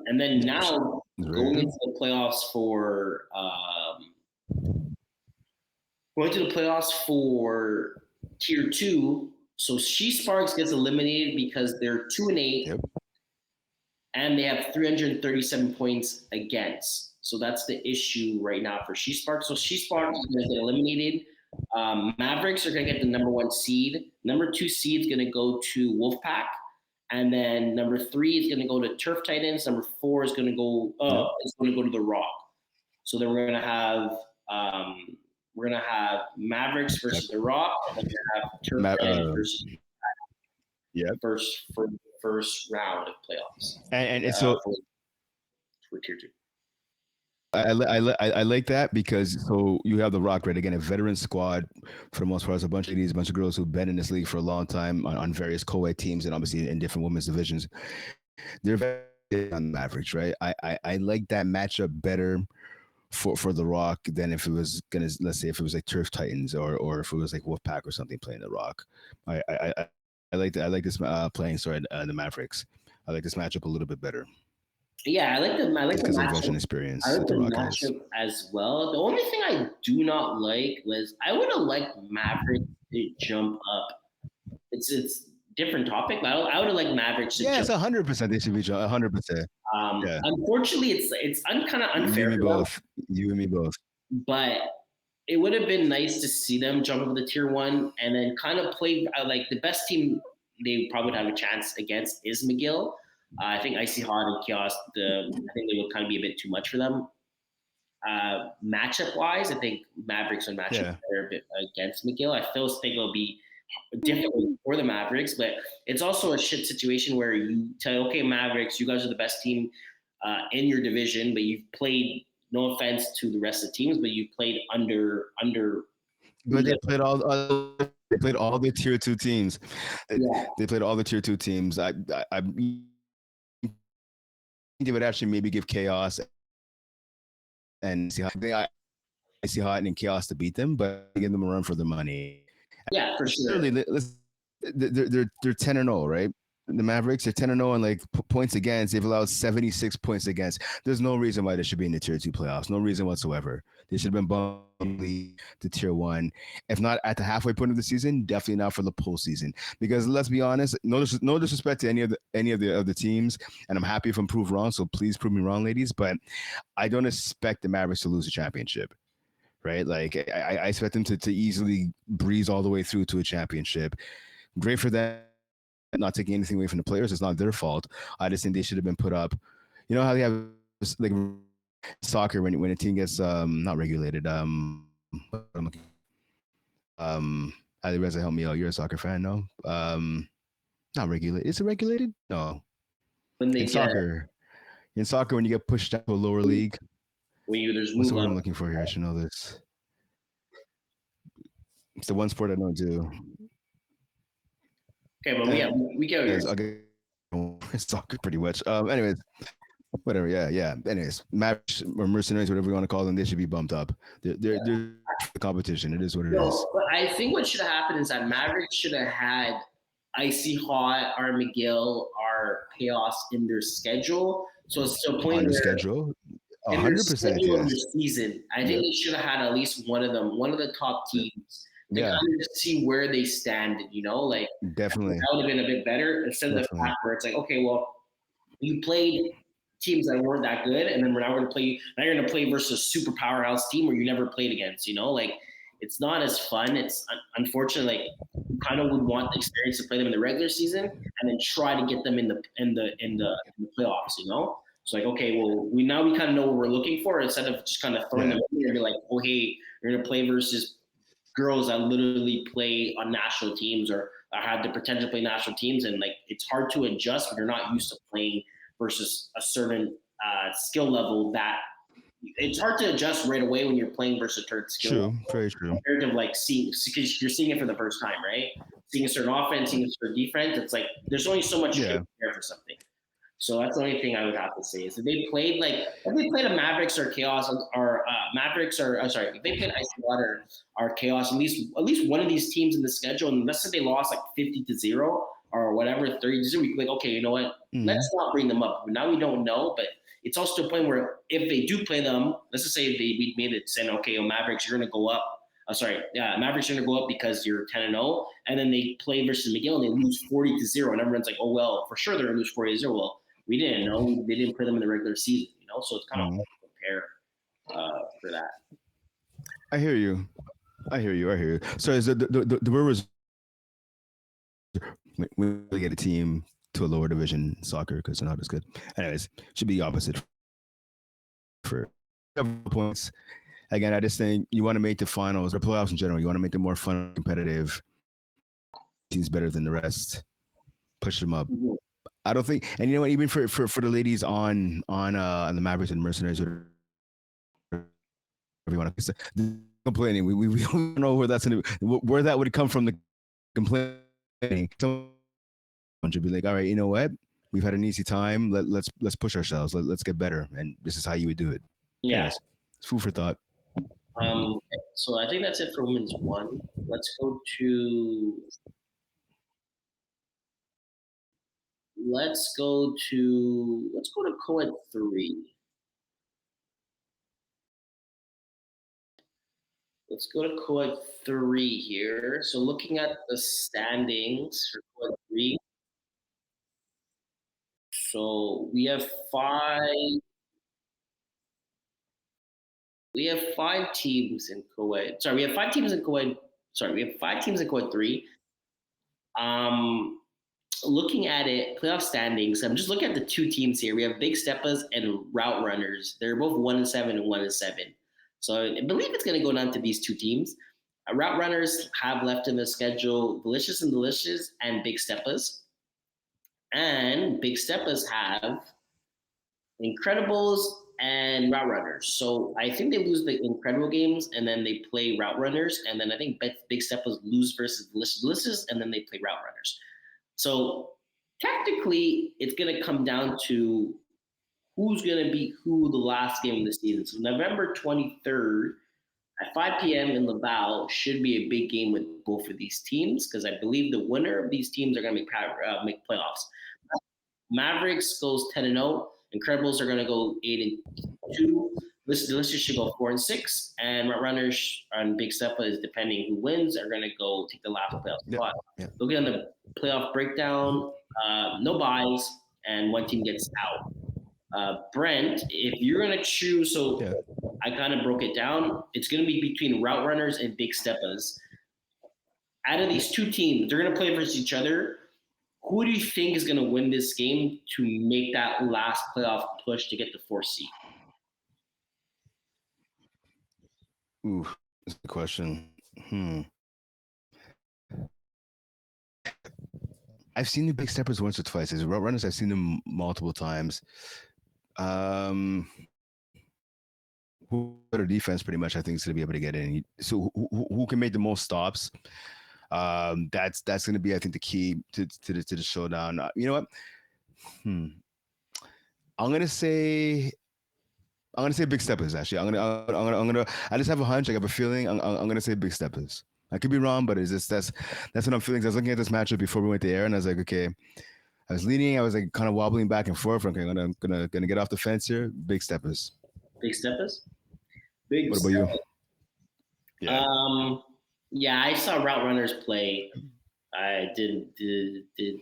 And then now going True. into the playoffs for tier 2. So She Sparks gets eliminated because they're 2-8, Yep. and they have 337 points against. So that's the issue right now for She Sparks. So She Sparks is going to get eliminated. Mavericks are going to get the number 1 seed. Number 2 seed is going to go to Wolfpack. And then number 3 is going to go to Turf Titans. Number 4 is going to go to the Rock. So then we're going to have Mavericks versus the Rock, and then we're going to have Turf Titans versus first round of playoffs. And so for tier 2. I like that because so you have the Rock, right? Again, a veteran squad for the most part. It's a bunch of ladies, a bunch of girls who've been in this league for a long time on various co-ed teams and obviously in different women's divisions. They're very on the Mavericks, right? I like that matchup better for the Rock than if it was let's say if it was like Turf Titans or if it was like Wolfpack or something playing the Rock. I like that. I like this playing the Mavericks. I like this matchup a little bit better. Yeah, I like the matchup experience. I like the matchup as well. The only thing I do not like was I would have liked Mavericks to jump up. It's different topic, but I would have liked Mavericks to jump. It's 100%. They should be 100%. Unfortunately, it's kind of unfair. You and me both. But it would have been nice to see them jump up to tier 1 and then kind of play like the best team they probably would have a chance against is McGill. I think Icy Hot and Chaos, I think they would kind of be a bit too much for them. Matchup wise, I think Mavericks would match up better a bit against McGill. I still think it'll be difficult for the Mavericks, but it's also a shit situation where you tell, okay, Mavericks, you guys are the best team in your division, but you've played, no offense to the rest of the teams, but you've played under. But they played all the tier 2 teams. Yeah. They played all the tier 2 teams. I they would actually maybe give Chaos and see Hot and Chaos to beat them, but give them a run for the money. Yeah, for sure. They're 10-0, right? The Mavericks are 10-0 and like points against. They've allowed 76 points against. There's no reason why they should be in the tier 2 playoffs. No reason whatsoever. They should have been bumped to tier 1. If not at the halfway point of the season, definitely not for the postseason. Because let's be honest, no disrespect to any of the other teams, and I'm happy if I'm proved wrong. So please prove me wrong, ladies. But I don't expect the Mavericks to lose a championship. Right? Like I expect them to easily breeze all the way through to a championship. Great for them. Not taking anything away from the players. It's not their fault. I just think they should have been put up. You know how they have like soccer when a team gets not regulated. Ali Reza, help me out. You're a soccer fan, no? Not regulated. Is it regulated? No. When they in soccer, when you get pushed out to a lower league. What's the word I'm looking for here? I should know this. It's the one sport I don't do. Okay, but we go here. Soccer pretty much. Anyways, whatever. Yeah. Anyways, match or mercenaries, whatever you want to call them, they should be bumped up. They're the competition. It is what it is. But I think what should have happened is that Mavericks should have had Icy Hot, our McGill, our Chaos in their schedule. So it's to a point where schedule. 100%. Yes. Season, I think they should have had at least one of them, one of the top teams. To kind of see where they stand, like definitely that would have been a bit better instead of the fact where it's like, okay, well, you played teams that weren't that good, and then now you're going to play versus a super powerhouse team where you never played against. Like it's not as fun. It's unfortunately like you kind of would want the experience to play them in the regular season and then try to get them in the playoffs. It's like, okay, well, we kind of know what we're looking for instead of just kind of throwing them in here and be like, oh, hey, you're going to play versus girls that literally play on national teams or have the potential to play national teams. And like, it's hard to adjust when you're not used to playing versus a certain skill level that it's hard to adjust right away when you're playing versus a certain skill level. Very true. Compared to like because you're seeing it for the first time, right? Seeing a certain offense, seeing a certain defense. It's like, there's only so much you can prepare for something. So that's the only thing I would have to say is if they played a Mavericks or Chaos or Mavericks or I'm sorry, if they played Ice Water or Chaos, at least one of these teams in the schedule, and let's say they lost like 50-0 or whatever, 30-0, we could like, okay, you know what? Let's not bring them up. Now we don't know, but it's also a point where if they do play them, let's just say we made it saying, okay, Mavericks, you're gonna go up. Mavericks are going to go up because you're 10-0, and then they play versus McGill and they lose 40-0, and everyone's like, oh well, for sure they're going to lose 40-0. Well, we didn't know. They didn't play them in the regular season, so it's kind of hard to compare for that. I hear you. So is the Brewers we get a team to a lower division soccer because they're not as good. Anyways, should be the opposite for several points. Again, I just think you want to make the finals or playoffs in general. You want to make it more fun, competitive. Teams better than the rest. Push them up. Mm-hmm. I don't think, and you know what? Even for the ladies on the Mavericks and Mercenaries, or you want to complaining, we don't know where that's where that would come from. The complaining, someone should be like, all right, you know what? We've had an easy time. Let's push ourselves. Let's get better, and this is how you would do it. Yeah. Anyways, it's food for thought. So I think that's it for Women's 1. Let's go to Co-ed 3. Let's go to Co-ed 3 here. So looking at the standings for Co-ed 3. So we have five teams in Co-ed. Sorry, we have 5 teams in Co-ed. Sorry, we have 5 teams in Co-ed 3. Looking at it, playoff standings, I'm just looking at the 2 teams here. We have Big Steppas and Route Runners. They're both 1-7 and 1-7. So I believe it's going to go down to these 2 teams. Route Runners have left in the schedule Delicious and Delicious and Big Steppas. And Big Steppas have Incredibles and Route Runners. So I think they lose the Incredible games and then they play Route Runners. And then I think Big Steppas lose versus Delicious and then they play Route Runners. So technically, it's going to come down to who's going to be who the last game of the season. So November 23rd at 5 p.m. in Laval should be a big game with both of these teams because I believe the winner of these teams are going to make playoffs. Mavericks goes 10-0. Incredibles are going to go 8-2. Delicious should go 4-6, and Runners and Big Steppa is depending who wins are going to go take the last playoff spot. Looking at the playoff breakdown, no buys, and one team gets out. Brent, if you're going to choose, I kind of broke it down. It's going to be between Route Runners and Big Steppas. Out of these 2 teams, they're going to play versus each other. Who do you think is going to win this game to make that last playoff push to get the 4th seed? Ooh, that's a question. I've seen the Big Steppers once or twice. As Route Runners, I've seen them multiple times. Who better defense, pretty much, I think is going to be able to get in. So who can make the most stops? That's going to be, I think, the key to the showdown. You know what? I'm gonna say Big Steppers. Actually, I just have a hunch. I have a feeling. I'm gonna say Big Steppers. I could be wrong, but it's just that's what I'm feeling. I was looking at this matchup before we went to air, and I was like, okay. I was leaning. I was like kind of wobbling back and forth. Okay, I'm gonna get off the fence here. Big Steppers. Big Steppas. What about you? Yeah, I saw Route Runners play. I did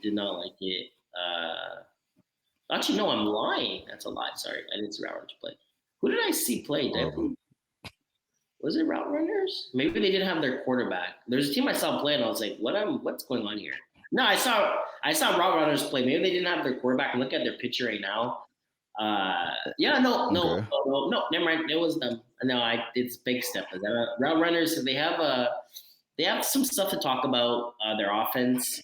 not like it. Actually, no, I'm lying. That's a lie. Sorry, I didn't see Route Runners play. Who did I see play? Was it Route Runners? Maybe they didn't have their quarterback. There's a team I saw play, and I was like, what's going on here? No, I saw Route Runners play. Maybe they didn't have their quarterback. Look at their picture right now. No, never mind. It was them. No, it's Big Steppers. Route Runners. They have some stuff to talk about. Their offense.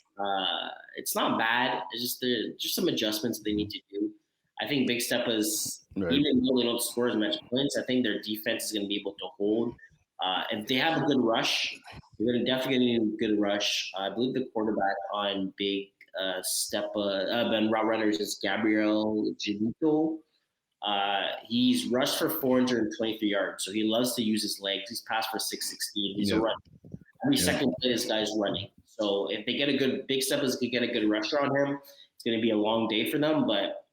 It's not bad. It's just some adjustments they need to do. I think Big Steppers, even though they don't score as much points, I think their defense is going to be able to hold. If they have a good rush, they're definitely going to need a good rush. I believe the quarterback on Big Ben route runners is Gabriel Janito. He's rushed for 423 yards, so he loves to use his legs. He's passed for 616. He's a runner. Every second play, this guy's running. So if they get a good Big Steppers could get a good rusher on him, it's going to be a long day for them. But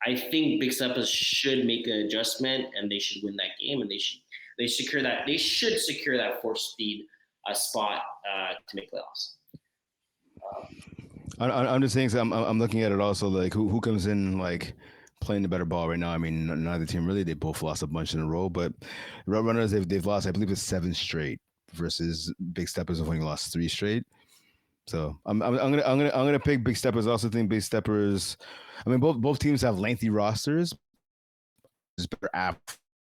I think Big Steppers should make an adjustment and they should win that game, and they should secure that fourth speed spot to make playoffs. I'm just saying. So I'm looking at it also like who comes in like playing the better ball right now. I mean, neither team really. They both lost a bunch in a row, but route runners they've lost. I believe it's 7 straight versus Big Steppers have only lost 3 straight. So I'm gonna pick Big Steppers. I also think Big Steppers. I mean, both teams have lengthy rosters. It's better app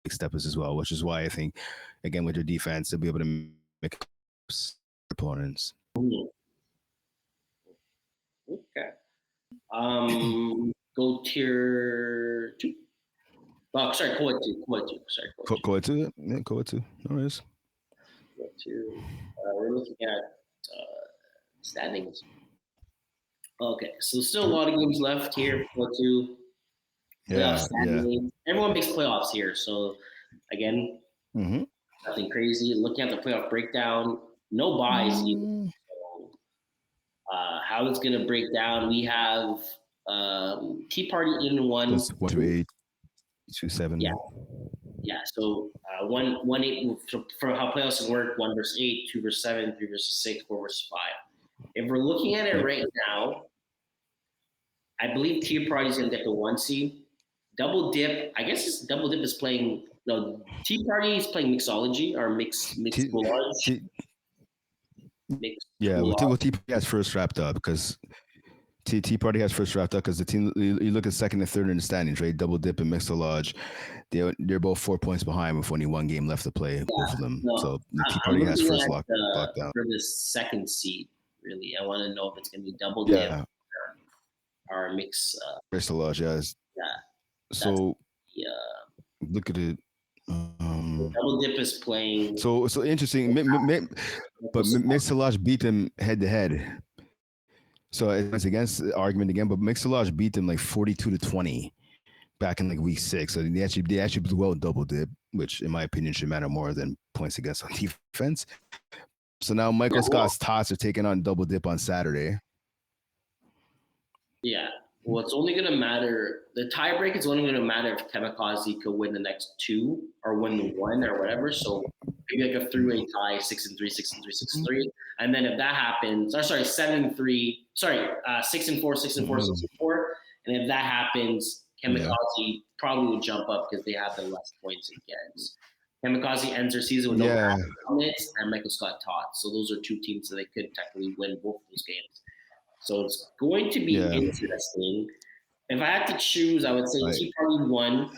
Big Steppers as well, which is why I think again with their defense they'll be able to make opponents. Okay. Go tier 2. Oh, sorry, Core 2. Sorry, Core 2. Yeah, Core 2. No worries. Core 2. We're looking at standings. Okay, so still a lot of games left here. Core 2. Yeah. Everyone makes playoffs here, so again, nothing crazy. Looking at the playoff breakdown, no buys either. So, how it's gonna break down? We have Tea Party in 1. 1 to 8, 2 7. Yeah. So 1 8 for how playoffs work: 1 versus 8, 2 versus 7, 3 versus 6, 4 versus 5. If we're looking at it right now, I believe Tea Party is gonna get the 1 seed. Double Dip, I guess Double Dip is playing. No, Tea Party is playing Mixology or Mix Collage. Well, Tea Party has first wrapped up because Tea Party has first wrapped up because the team. You look at second and third in the standings, right? Double Dip and Mixology, they're both 4 points behind with only 1 game left to play. Both of them. No, so the Tea Party has first lockdown for the second seed. Really, I want to know if it's going to be Double Dip or Mix. Mixology, yes. Yeah. So look at it. Double Dip is playing. So interesting. But Mixology beat them head to head. So it's against the argument again. But Mixology beat them like 42-20 back in like week 6. So they actually blew out Double Dip, which in my opinion should matter more than points against on defense. So now Michael Scott's Tots are taking on Double Dip on Saturday. Yeah. Well, it's only going to matter. The tiebreak is only going to matter if Kamikaze could win the next 2 or win the 1 or whatever. So maybe like a 3-way tie, 6-3, 6-3, 6-3. And then if that happens, 7-3, 6-4, 6-4, 6-4. And if that happens, Kamikaze probably will jump up because they have the less points against. Kamikaze ends their season with no helmets and Michael Scott Tots. So those are 2 teams that they could technically win both of those games. So it's going to be interesting. If I had to choose, I would say Tea Party 1.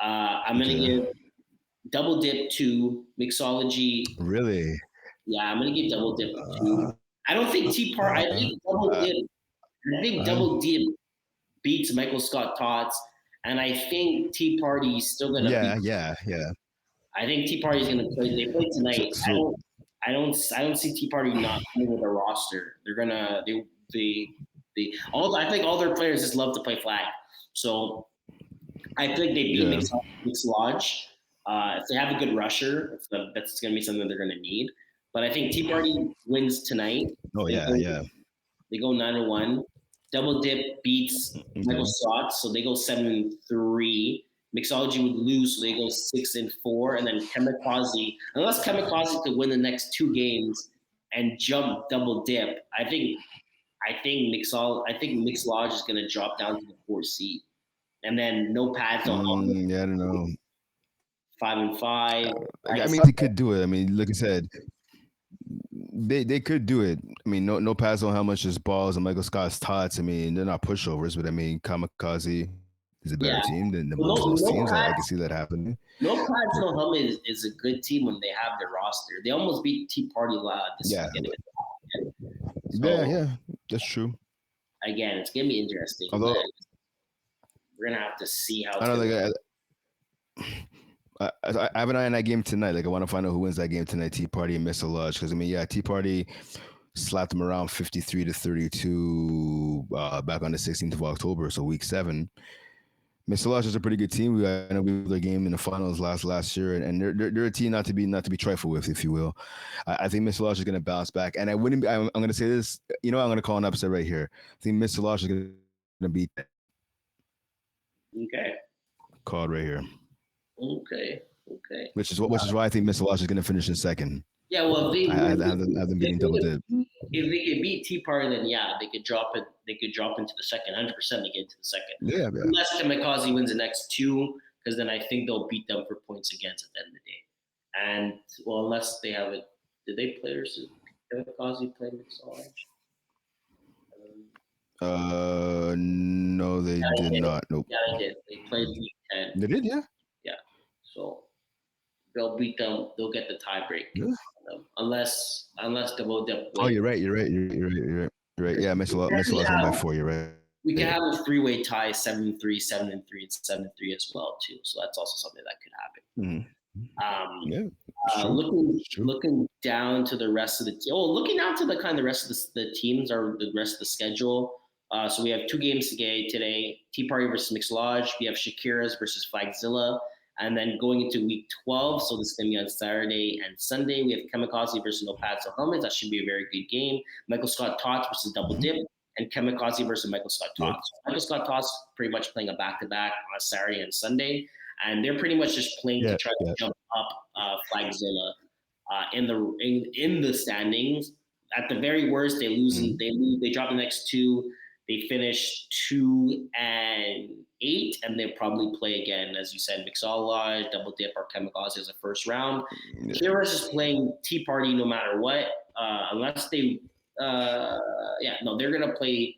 I'm going to give Double Dip 2, Mixology. Really? Yeah, I'm going to give Double Dip 2. I don't think Tea Party. I think Double Dip beats Michael Scott Tots, and I think Tea Party is still going to beat. Yeah. I think Tea Party is going to play. They play tonight. I don't see Tea Party not playing with a roster. They're gonna I think all their players just love to play flag. So I think they beat Mix Lodge. If they have a good rusher, that's gonna be something they're gonna need. But I think Tea Party wins tonight. They go 9-1. Double Dip beats Michael Scott, so they go 7-3. Mixology would lose, so they go 6-4, and then Kamikaze. Unless Kamikaze could win the next 2 games and jump Double Dip, I think Mix Lodge is going to drop down to the 4th seed, and then no pads on. I don't know. 5-5. I mean, they could do it. I mean, like I said, they could do it. I mean, no pads on how much just balls and Michael Scott's Tots. I mean, they're not pushovers, but I mean, Kamikaze is a better team than most of those teams. I can see that happening. No pads, no helmet is a good team when they have their roster. They almost beat Tea Party this weekend. Yeah, that's true. Again, it's gonna be interesting. Although we're gonna have to see how. I have an eye on that game tonight. Like I want to find out who wins that game tonight, Tea Party and Mixology. Because I mean, Tea Party, slapped them around 53-32 back on the 16th of October, so week 7. Mr. Lodge is a pretty good team. I know we played their game in the finals last year, and they're a team not to be trifled with, if you will. I think Mr. Lodge is going to bounce back, and I'm going to say this. I'm going to call an upset right here. I think Mr. Lodge is going to beat. Okay. Called right here. Okay. Which is why I think Mr. Lodge is going to finish in second. Yeah, well, I have them beating double dip. If they could beat Tea Party, then yeah, they could drop it. They could drop into the second. 100%, they get into the second. Yeah. Unless Kamikaze wins the next 2, because then I think they'll beat them for points against at the end of the day. And well, unless they have it, did they players? Kamikaze play Mixology? No, they did not. Nope. Yeah, they did. They played week 10. They did, yeah. Yeah, so they'll beat them. They'll get the tiebreak. Yeah. Unless double dip. Oh, you're right. Yeah, I missed a lot by 4. You're right. We can have a 3-way tie, 7-3, 7-3, and 7-3 as well too. So that's also something that could happen. Looking down to the rest of the looking down to the rest of the teams or the rest of the schedule. So we have 2 games today. Tea Party versus Mixed Lodge. We have Shakira's versus Flagzilla. And then going into week 12, so this is going to be on Saturday and Sunday, we have Kamikaze versus No Pads or Helmets. That should be a very good game. Michael Scott Tots versus Double Dip, and Kamikaze versus Michael Scott Tots. So Michael Scott Tots pretty much playing a back-to-back on Saturday and Sunday, and they're pretty much just playing to try to jump up Flagzilla in the standings. At the very worst, they lose. They drop the next 2. They finish 2-8, and they'll probably play again, as you said, Mixology, Double Dip, or Kamikaze as a first round. Kira's is playing Tea Party no matter what, unless they, they're gonna play.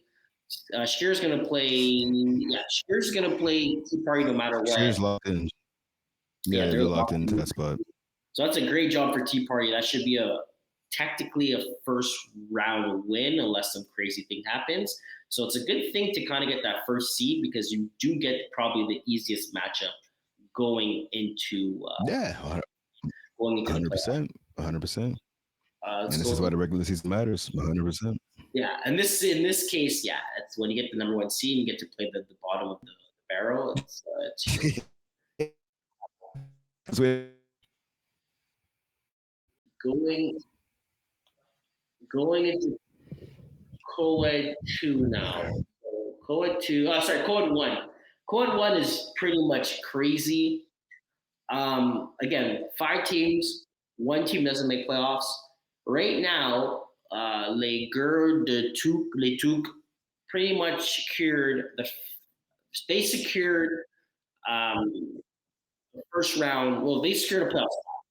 Shakira's gonna play. Yeah, Shakira's gonna play Tea Party no matter what. Shakira's locked in. Yeah, they're locked into that spot. So that's a great job for Tea Party. That should be technically a first round win, unless some crazy thing happens. So it's a good thing to kind of get that first seed, because you do get probably the easiest matchup going into 100%. And this is why the regular season matters. 100%. Yeah, and in this case, it's when you get the number 1 seed, you get to play the bottom of the barrel. It's going into Co-Ed 2 now. Co-Ed 1. Co-Ed 1 is pretty much crazy. Again, 5 teams, 1 team doesn't make playoffs. Right now, Les Touk pretty much secured the first round. Well, they secured a playoff spot.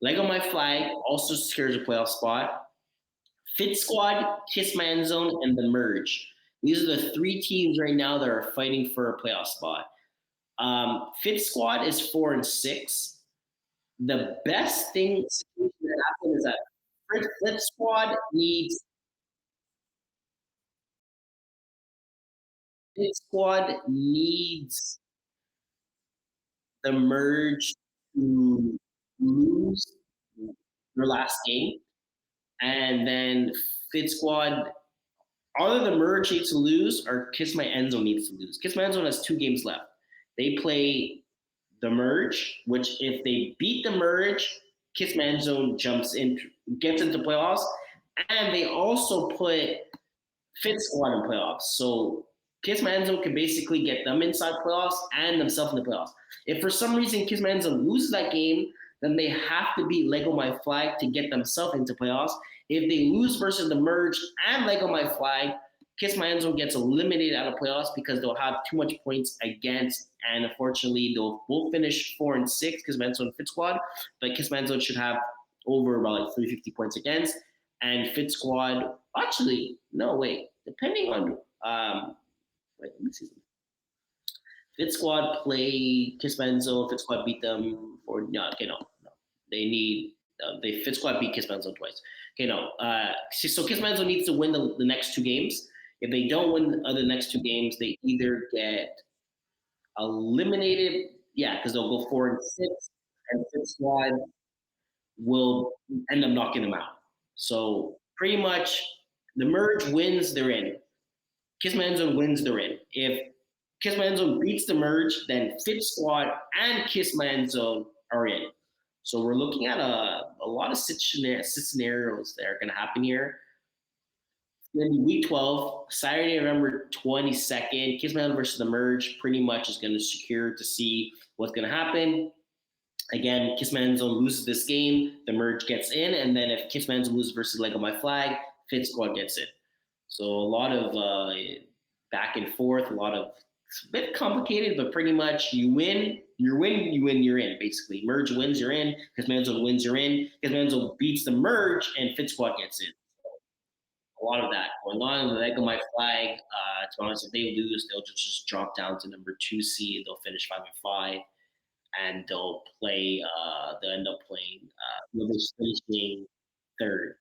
Lego My Flag also secures a playoff spot. Fit Squad, Kiss My End Zone, and The Merge. These are the 3 teams right now that are fighting for a playoff spot. Fit Squad is 4-6. The best thing that happened is that Fit Squad needs The Merge to lose their last game. And then Fit Squad, either The Merge needs to lose or Kiss My End Zone needs to lose. Kiss My End Zone has 2 games left. They play The Merge, which if they beat The Merge, Kiss My End Zone gets into playoffs. And they also put Fit Squad in playoffs. So Kiss My End Zone can basically get them inside playoffs and themselves in the playoffs. If for some reason Kiss My End Zone loses that game, then they have to beat Lego My Flag to get themselves into playoffs. If they lose versus The Merge and Lego My Flag, Kiss My End Zone gets eliminated out of playoffs because they'll have too much points against, and unfortunately they'll both finish 4-6, Kiss My End Zone and Fit Squad, but Kiss My End Zone should have over about 350 points against, and Fit Squad, depending on, let me see. Fit Squad play Kiss My End Zone, Fit Squad beat them no. They need, Fit Squad beat Kiss My End Zone twice. So Kiss My End Zone needs to win the next 2 games. If they don't win the next 2 games, they either get eliminated, because they'll go 4-6, and Fit Squad will end up knocking them out. So pretty much the merge wins, they're in. Kiss My End Zone wins, they're in. If Kiss My End Zone beats the merge, then Fit Squad and Kiss My End Zone are in. So we're looking at a lot of scenarios that are going to happen here. It's going to be week 12, Saturday, November 22nd. Kiss My End versus the merge pretty much is going to secure to see what's going to happen. Again, Kiss My End Zone loses this game, the merge gets in, and then if Kiss My End Zone loses versus Lego My Flag, Fit Squad gets in. So a lot of back and forth, it's a bit complicated, but pretty much you win, you're in, basically. Merge wins, you're in. Kiss My End Zone wins, you're in. Kiss My End Zone beats the merge, and Fit Squad gets in. So a lot of that going on. The Lego My Flag, to be honest, if they lose, they'll just drop down to number 2 seed. They'll finish 5-5. And they'll end up playing, they'll be finishing third.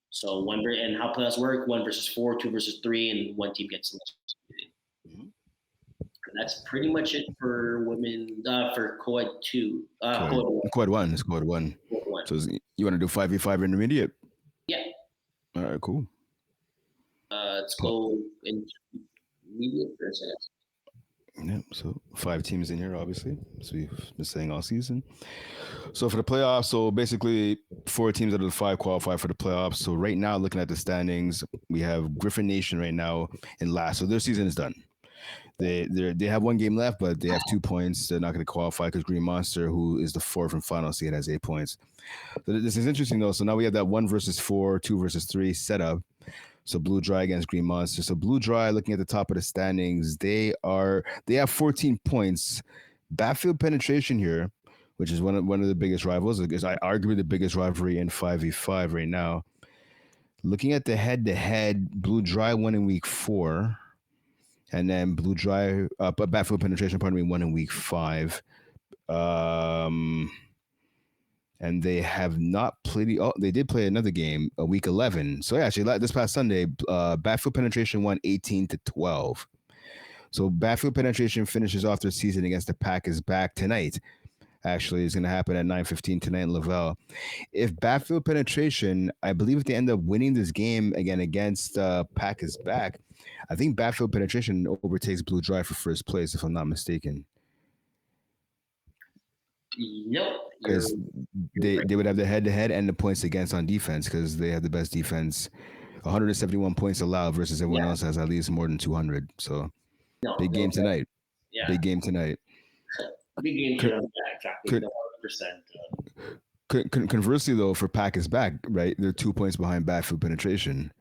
So and how playoffs work, 1 versus 4, 2 versus 3, and one team gets eliminated. Mm-hmm. And that's pretty much it for women, for Quad 2. Quad 1. It's Quad 1. So you want to do 5v5 intermediate? Yeah. All right, cool. Let's go intermediate first, I guess. Yeah, so 5 teams in here, obviously. So we've been saying all season. So for the playoffs, so basically 4 teams out of the 5 qualify for the playoffs. So right now, looking at the standings, we have Griffin Nation right now in last. So their season is done. They have 1 game left, but they have 2 points. They're not going to qualify because Green Monster, who is the 4th and final seed, has 8 points. So this is interesting though. So now we have that 1 versus 4, 2 versus 3 setup. So Blue Dry against Green Monster. So Blue Dry, looking at the top of the standings, they have 14 points. Backfield penetration here, which is one of the biggest rivals, is arguably the biggest rivalry in 5v5 right now. Looking at the head-to-head, Blue Dry won in week 4, and then Blue Dry, backfield penetration, won in week 5. And they have not played. They did play another game, week 11. So actually, this past Sunday, backfield penetration won 18-12. So backfield penetration finishes off their season against the Pack is Back tonight. Actually, it's going to happen at 9:15 tonight in Laval. If backfield penetration, I believe, if they end up winning this game again against Pack is Back, I think backfield penetration overtakes Blue Dry for first place, if I'm not mistaken. Nope. Because they would have the head-to-head and the points against on defense because they have the best defense. 171 points allowed versus everyone else has at least more than 200. So big game tonight. Yeah. Big game tonight. Big game tonight. Exactly. 100%. Conversely, though, for Pack is Back, right? They're 2 points behind backfield penetration.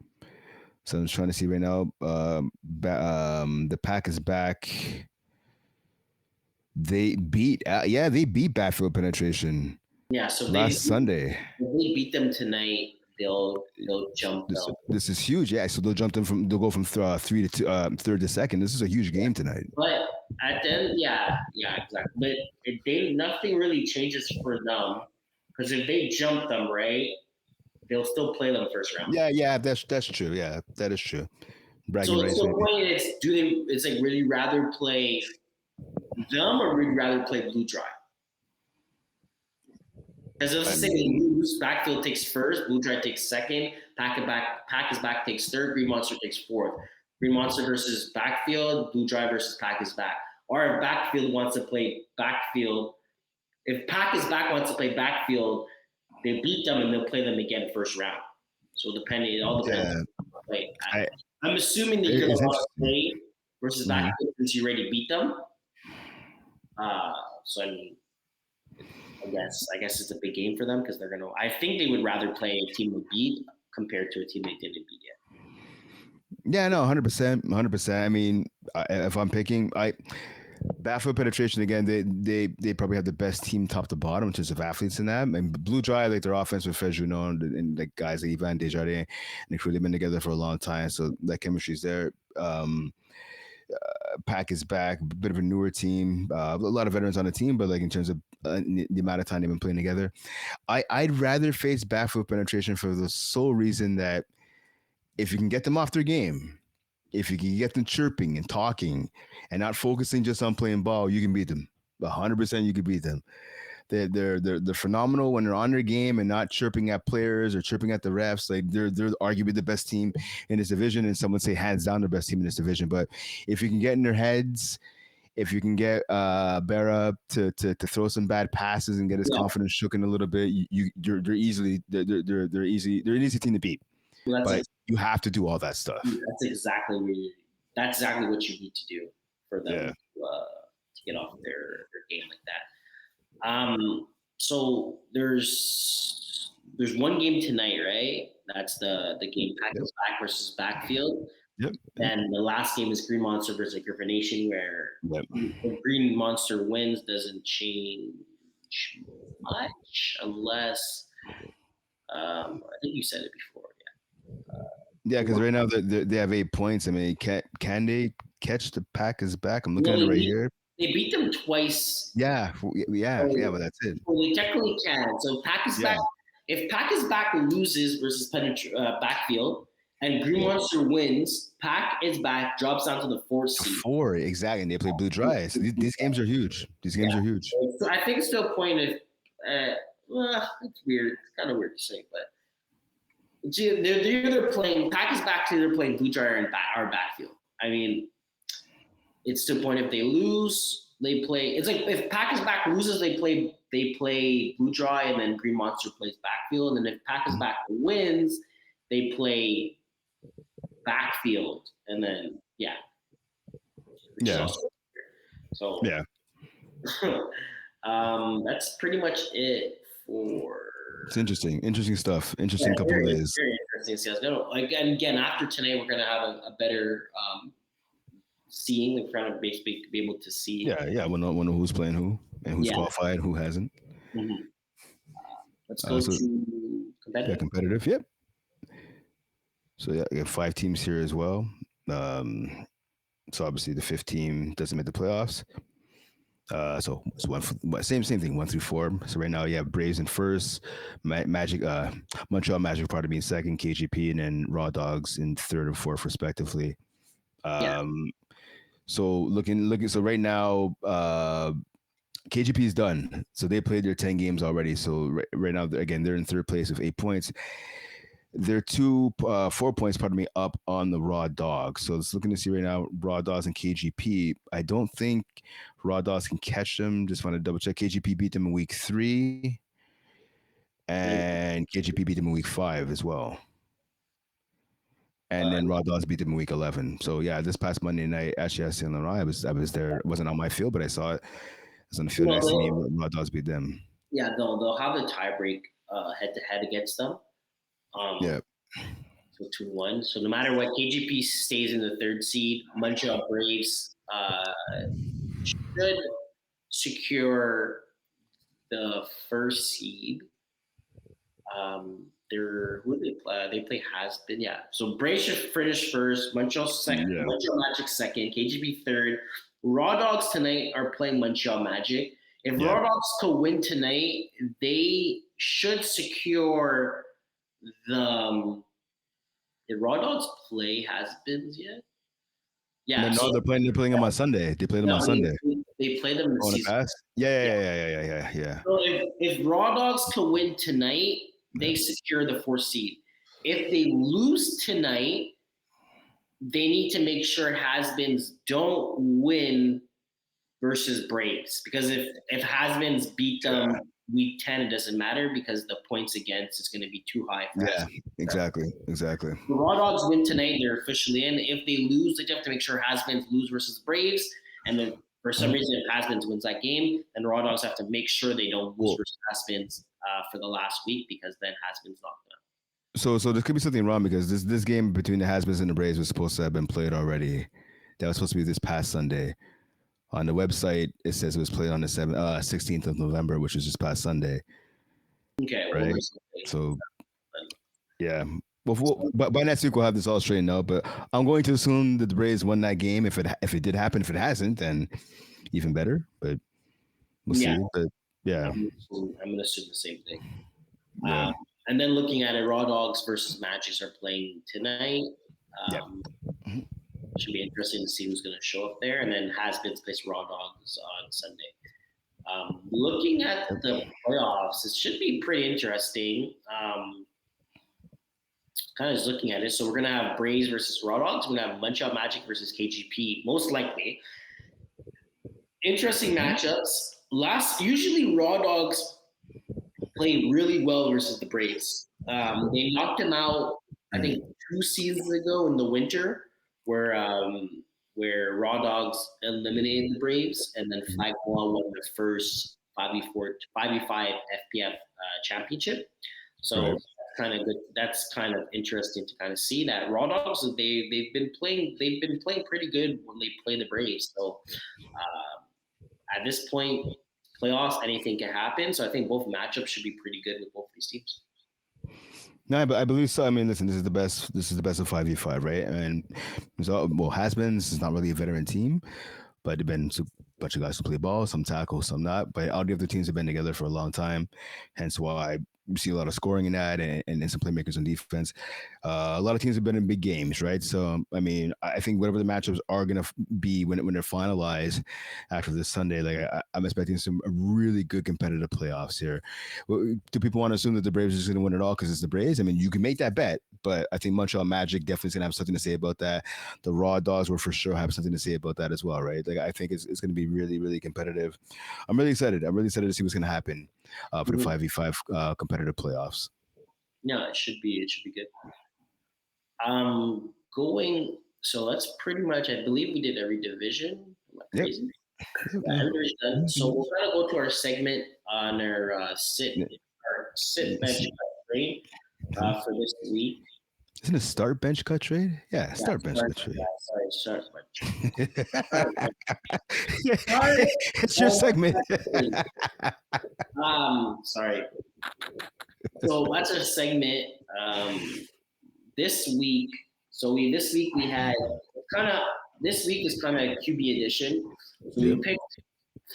So I'm just trying to see right now. The Pack is Back. They beat backfield penetration. Yeah, so last Sunday. If they beat them tonight, they'll jump them. This is huge. Yeah, so they'll go from 3 to 2, 3rd to 2nd. This is a huge game tonight. But at the end, yeah, exactly. But nothing really changes for them because if they jump them, right, they'll still play them first round. Yeah, that's true. Yeah, that is true. So the point is, it's like, really rather play them or would you rather play Blue Dry? Because let's say they lose, backfield takes first, Blue Dry takes second, Pack is Back takes third, Green Monster takes fourth. Green Monster versus backfield, Blue Dry versus Pack is Back. Or if backfield wants to play backfield, if Pack is Back wants to play backfield, they beat them and they'll play them again first round. So it all depends. Yeah. I'm assuming that you're going to play versus backfield since you already beat them. So I mean, I guess it's a big game for them because I think they would rather play a team they beat compared to a team they didn't beat yet. Yeah, no, 100%. I mean, if I'm picking, backfield penetration again, they probably have the best team top to bottom in terms of athletes in that. And Blue Dry, like their offense with Fejuno and like guys like Ivan Desjardins and the crew, they've been together for a long time, so that chemistry's there. Pack is Back, a bit of a newer team, a lot of veterans on the team, but like in terms of the amount of time they've been playing together, I'd rather face backfield penetration for the sole reason that if you can get them off their game, if you can get them chirping and talking and not focusing just on playing ball, you can beat them. 100% you can beat them. They're phenomenal when they're on their game and not chirping at players or chirping at the refs. Like they're arguably the best team in this division, and someone say hands down the best team in this division. But if you can get in their heads, if you can get Berra to throw some bad passes and get his confidence shooken a little bit, they're an easy team to beat. Well, but you have to do all that stuff. That's exactly what you need to do for them to get off their game like that. So there's one game tonight, right? That's the game Packers back versus backfield. Yep. And the last game is Green Monster versus Griffin Nation, where if Green Monster wins, doesn't change much unless I think you said it before. Yeah, because right now they have 8 points. I mean, can they catch the Packers back? I'm looking at it right here. They beat them twice. Yeah, but that's it. Well, they technically can. So if Pack is back loses versus backfield, and Green Monster wins, Pack is back, drops down to the 4th seed. 4, exactly. And they play Blue Dry. So these games are huge. These games are huge. So I think it's to a point of, it's weird. It's kind of weird to say, but they're either playing, Pack is back to either playing Blue Dry or backfield. I mean, it's to a point if they lose, they play. It's like if Pack is back loses, they play Blue Dry, and then Green Monster plays backfield. And then if Pack is back wins, they play backfield, and then So that's pretty much it for. It's interesting stuff. Interesting couple of days. Very interesting. So again, after tonight, we're gonna have a better seeing in front of basically be able to see. Yeah. We'll know who's playing who and who's qualified, who hasn't. Mm-hmm. Let's go to competitive. Yeah, competitive. Yep. So I got 5 teams here as well. So obviously the 5th team doesn't make the playoffs. So it's same thing, 1 through 4. So right now you have Braves in first, Montreal Magic part of me in second, KGP, and then Raw Dogs in 3rd and 4th respectively. So looking. So right now, KGP is done. So they played their 10 games already. So right now, again, they're in 3rd place with 8 points. They're 4 points, up on the Raw Dogs. So it's looking to see right now, Raw Dogs and KGP. I don't think Raw Dogs can catch them. Just want to double check. KGP beat them in week 3, and KGP beat them in week 5 as well. And then Raw Dogs beat them in week 11. So yeah, this past Monday night, actually, I was in I was there. It wasn't on my field, but I saw it. I was on the field next to me. Raw Dogs beat them. Yeah, they'll have the tiebreak head-to-head against them. So 2-1. So no matter what, KGP stays in the 3rd seed. Montreal Braves should secure the 1st seed. They play Has-Been. Yeah. So Braves should finish first. Montreal second. Yeah. Montreal Magic second. KGP 3rd. Raw Dogs tonight are playing Montreal Magic. If Raw Dogs to win tonight, they should secure the. Did Raw Dogs play Has-Beens yet? Yeah. No, they're playing them on Sunday. They play them on Sunday. They play them in the season. Yeah. So if Raw Dogs can win tonight, they secure the 4th seed. If they lose tonight, they need to make sure Has-Beens don't win versus Braves. Because if Has-Beens beat them week 10, it doesn't matter because the points against is going to be too high. Exactly. The Raw Dogs win tonight, they're officially in. If they lose, they have to make sure Has-Beens lose versus Braves. And then for some reason, if Has-Beens wins that game, then Raw Dogs have to make sure they don't lose versus Has-Beens for the last week because then Has-Beens not done. So there could be something wrong because this game between the Has-Beens and the Braves was supposed to have been played already. That was supposed to be this past Sunday. On the website, it says it was played on the 16th of November, which was just past Sunday. Okay. Right. So, yeah. Well, by next week we'll have this all straightened out. But I'm going to assume that the Braves won that game. If it did happen, if it hasn't, then even better. But we'll see. But yeah, I'm going to assume the same thing. Yeah. And then looking at it, Raw Dogs versus Magics are playing tonight. Should be interesting to see who's going to show up there. And then Has-Beens plays Raw Dogs on Sunday. Looking at the playoffs, it should be pretty interesting. Kind of just looking at it. So we're gonna have Braves versus Raw Dogs. We're gonna have Montreal Magic versus KGP, most likely. Interesting matchups. Usually Raw Dogs play really well versus the Braves. They knocked them out, I think, 2 seasons ago in the winter, where Raw Dogs eliminated the Braves, and then FlagPlus won the first 5v5 FPF championship. So Right. that's kind of good. That's kind of interesting to kind of see that Raw Dogs they've been playing pretty good when they play the Braves. So at this point, playoffs, anything can happen. So I think both matchups should be pretty good with both these teams. No, but I believe so. I mean, listen, this is the best. This is the best of 5v5, right? And so, well, has been. This is not really a veteran team, but they've been a bunch of guys who play ball, some tackle, some not. But all the other teams have been together for a long time, hence why you see a lot of scoring in that and some playmakers on defense. A lot of teams have been in big games, right? So, I mean, I think whatever the matchups are going to be when they're finalized after this Sunday, like I'm expecting some really good competitive playoffs here. Do people want to assume that the Braves are just going to win it all because it's the Braves? I mean, you can make that bet, but I think Montreal Magic definitely is going to have something to say about that. The Raw Dogs will for sure have something to say about that as well, right? Like I think it's going to be really, really competitive. I'm really excited. I'm really excited to see what's going to happen for the 5v5 competitive playoffs. No, it should be good. So that's pretty much. I believe we did every division. Am I crazy? Yep. Yeah, everybody's done. So we're gonna go to our segment on our sit bench trade for this week. Isn't it start bench cut trade? Yeah, start bench cut trade. Start bench. It's your segment. Sorry. So that's our segment. This week. This week we had this week is kind of QB edition. So we picked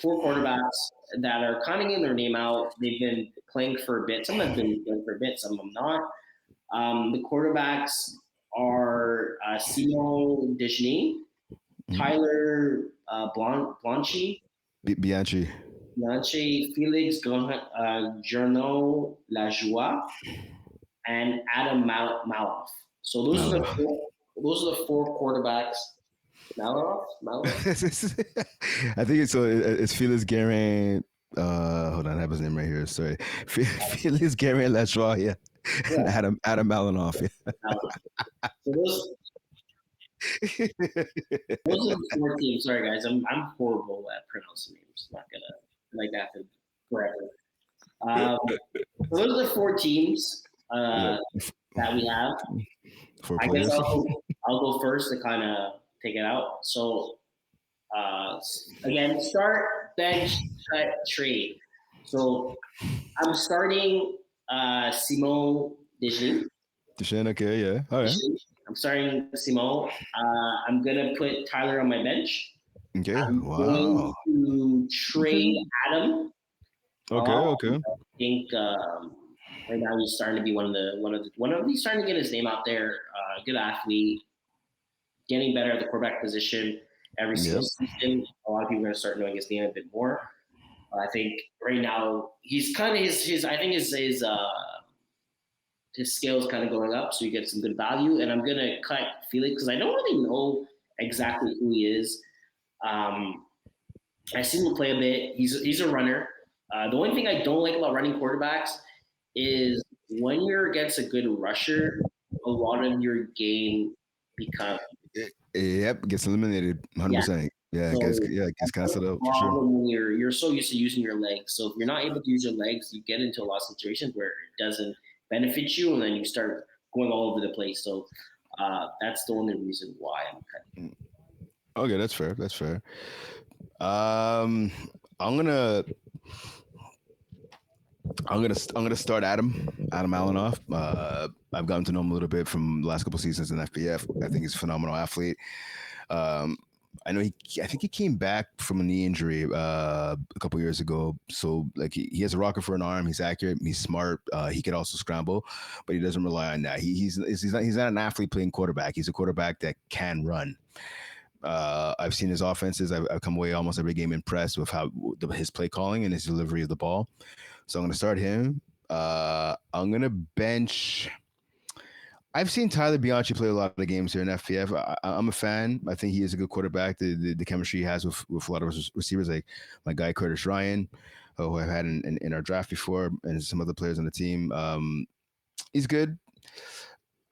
4 quarterbacks that are kind of getting their name out. They've been playing for a bit. Some have been playing for a bit, some of them not. The quarterbacks are Simon Descheny, Tyler Bianchi, Felix Journo Lajoie, and Adam Maloff. So those are the 4 quarterbacks. Maloff? I think it's Felix Guerin. Hold on, I have his name right here. Sorry, Felix Guerin Lajoie. Yeah. And Adam Malinoff. Yeah. So those are the 4 teams. Sorry guys, I'm horrible at pronouncing names. Not gonna like that forever. So those are the 4 teams that we have. 4 I players. guess I'll go first to kind of take it out. So again, start, bench, cut, trade. So I'm starting Simon Descheny. Okay, yeah. All right. I'm starting Simon. I'm gonna put Tyler on my bench. Okay. I'm going to trade Adam. Okay. I think right now he's starting to be he's starting to get his name out there. Good athlete, getting better at the quarterback position every single season. A lot of people are going to start knowing his name a bit more. I think right now he's kind of his scale is kind of going up, so you get some good value. And I'm going to cut Felix because I don't really know exactly who he is. I seen him play a bit. He's a runner. The only thing I don't like about running quarterbacks is when you're against a good rusher, a lot of your game becomes gets eliminated 100%. Yeah, it gets canceled out for sure. You're so used to using your legs. So if you're not able to use your legs, you get into a lot of situations where it doesn't benefit you, and then you start going all over the place. So that's the only reason why I'm cutting. Okay, that's fair. I'm gonna start Adam Malinoff. I've gotten to know him a little bit from the last couple seasons in FPF. I think he's a phenomenal athlete. I know I think he came back from a knee injury a couple years ago. So like he has a rocket for an arm. He's accurate. He's smart. He could also scramble, but he doesn't rely on that. He's not an athlete playing quarterback. He's a quarterback that can run. I've seen his offenses. I've come away almost every game impressed with how his play calling and his delivery of the ball. So I'm going to start him. I'm going to bench. I've seen Tyler Bianchi play a lot of games here in FPF. I'm a fan. I think he is a good quarterback. The chemistry he has with a lot of receivers, like my guy Curtis Ryan, who I've had in our draft before, and some other players on the team. He's good.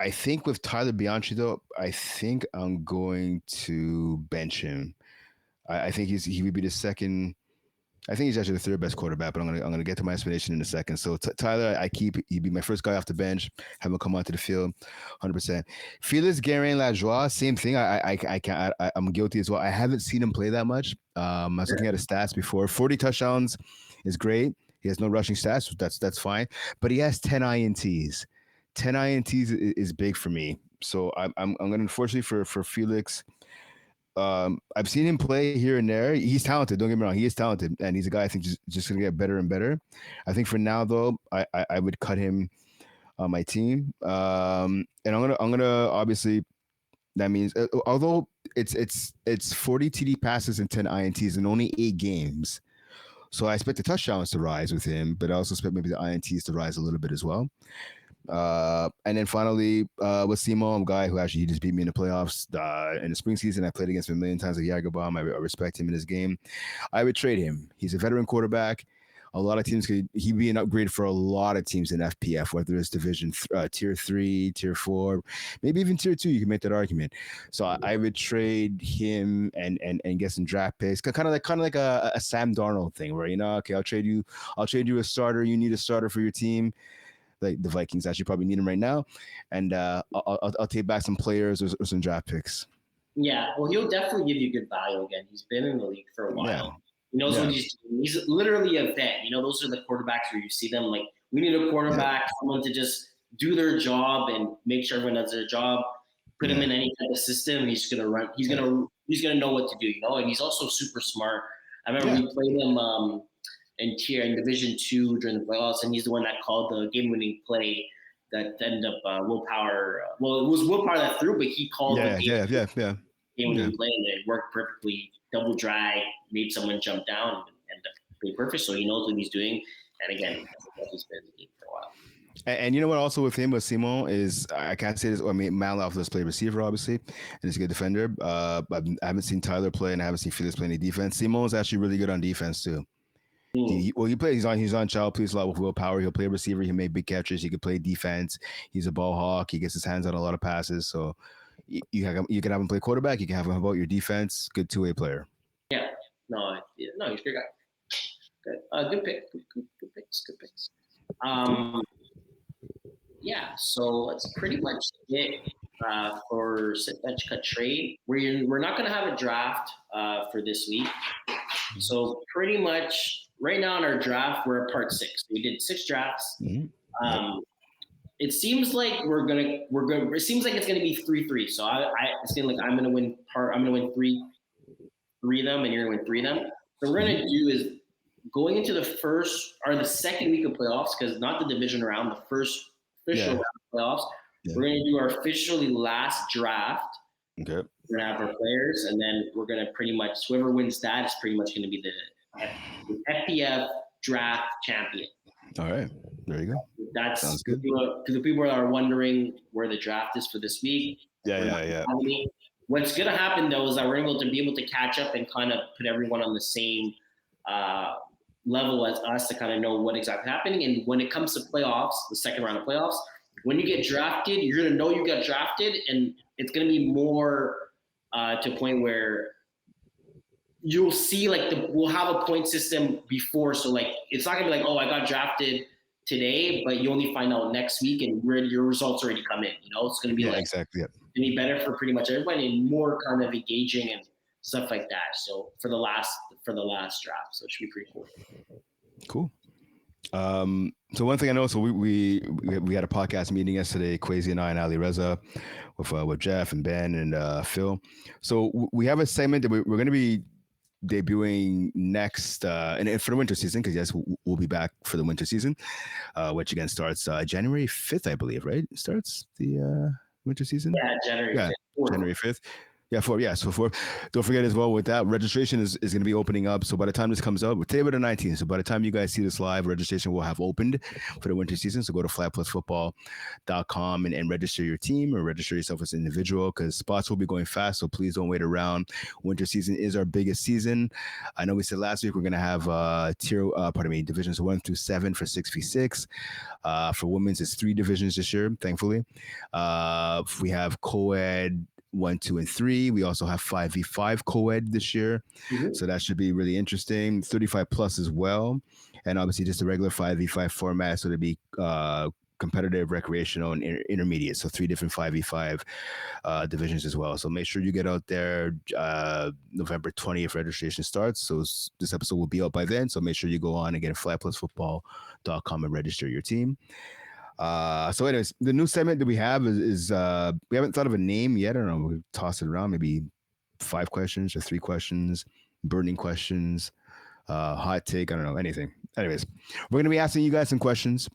I think with Tyler Bianchi, though, I think I'm going to bench him. I think he would be the second. I think he's actually the third best quarterback, but I'm gonna get to my explanation in a second. So Tyler, he'd be my first guy off the bench, have him come onto the field, 100%. Felix Guérin-Lajoie, same thing. I'm guilty as well. I haven't seen him play that much. I was looking at his stats before. 40 touchdowns is great. He has no rushing stats. That's fine, but he has 10 INTs. 10 INTs is big for me. So I'm gonna, unfortunately for Felix. I've seen him play here and there. He's talented. Don't get me wrong. He is talented, and he's a guy I think just gonna get better and better. I think for now though, I would cut him on my team. And I'm gonna obviously that means although it's 40 TD passes and 10 INTs in only 8 games. So I expect the touchdowns to rise with him, but I also expect maybe the INTs to rise a little bit as well. And then finally, with Simo, a guy who actually he just beat me in the playoffs in the spring season. I played against him a million times at Jagerbomb. I respect him in his game. I would trade him. He's a veteran quarterback. A lot of teams he'd be an upgrade for a lot of teams in FPF, whether it's division tier 3, tier 4, maybe even tier 2. You can make that argument. So I would trade him and get some draft picks, kind of like a Sam Darnold thing, where okay, I'll trade you a starter. You need a starter for your team. Like the Vikings actually probably need him right now, and I'll take back some players or some draft picks. Yeah, well, he'll definitely give you good value again. He's been in the league for a while. Yeah. He knows what he's doing. He's literally a vet. Those are the quarterbacks where you see them like, we need a quarterback, someone to just do their job and make sure everyone does their job. Put him in any type of system, he's gonna run. He's gonna know what to do. And he's also super smart. I remember we played him in Division 2 during the playoffs, and he's the one that called the game-winning play that ended up Will Power. Well, it was Will Power that threw, but he called the game-winning play, and it worked perfectly. Double drag, made someone jump down, and played perfect. So he knows what he's doing. And again, he's been in the game for a while. And you know what? Also with him, with Simon, is I can't say this. I mean, Maule does play receiver, obviously, and he's a good defender. But I haven't seen Tyler play, and I haven't seen Felix play any defense. Simon is actually really good on defense too. He plays. He's on child plays a lot with Will Power. He'll play receiver. He make big catches. He can play defense. He's a ball hawk. He gets his hands on a lot of passes. So you can have him play quarterback. You can have him about your defense. Good two-way player. Yeah. No, he's a good guy. Good pick. Good picks. Yeah. So that's pretty much it for sit bench cut trade. We're not going to have a draft for this week. So pretty much right now in our draft, we're at part 6. We did 6 drafts. Mm-hmm. It seems like it seems like it's gonna be 3-3. So it's gonna like I'm gonna win 3 of them, and you're gonna win 3 of them. So what we're gonna do is going into the first or the second week of playoffs, because not the division round, the first official round of playoffs. Yeah. We're gonna do our officially last draft. Okay. We're gonna have our players, and then we're gonna pretty much whoever wins that is pretty much gonna be the FPF draft champion. All right, there you go. That's sounds good. To the people that are wondering where the draft is for this week. Yeah. What's gonna happen though is that we're able to catch up and kind of put everyone on the same level as us to kind of know what exactly happening. And when it comes to playoffs, the second round of playoffs, when you get drafted, you're gonna know you got drafted, and it's gonna be more to a point where you'll see we'll have a point system before. So it's not gonna be like, oh, I got drafted today, but you only find out next week and your results already come in. It's gonna be exactly. It's gonna be better for pretty much everybody and more kind of engaging and stuff like that. So for the last draft, so it should be pretty cool. Cool. So one thing I know, so we had a podcast meeting yesterday, Quaysie and I and Ali Reza with Jeff and Ben and Phil. So we have a segment that we're going to be debuting next and for the winter season, because yes, we'll be back for the winter season, which again starts January 5th, I believe, right? It starts the winter season. Yeah, January 5th. January 5th. Yeah, so don't forget as well with that, registration is going to be opening up. So by the time this comes out, today we're the 19th. So by the time you guys see this live, registration will have opened for the winter season. So go to FlagPlusFootball.com and register your team or register yourself as an individual because spots will be going fast. So please don't wait around. Winter season is our biggest season. I know we said last week we're going to have divisions 1 through 7 for 6v6. For women's, it's 3 divisions this year, thankfully. We have co-ed 1, 2, and 3. We also have 5v5 co-ed this year. Mm-hmm. So that should be really interesting. 35 plus as well. And obviously just a regular 5v5 format. So to be competitive, recreational, and intermediate. So 3 different 5v5 divisions as well. So make sure you get out there. November 20th registration starts. So this episode will be out by then. So make sure you go on and get FlagPlusFootball.com and register your team. So anyways, the new segment that we have is we haven't thought of a name yet. I don't know. We'll toss it around. Maybe 5 questions or 3 questions, burning questions, hot take. I don't know, anything. Anyways, we're going to be asking you guys some questions.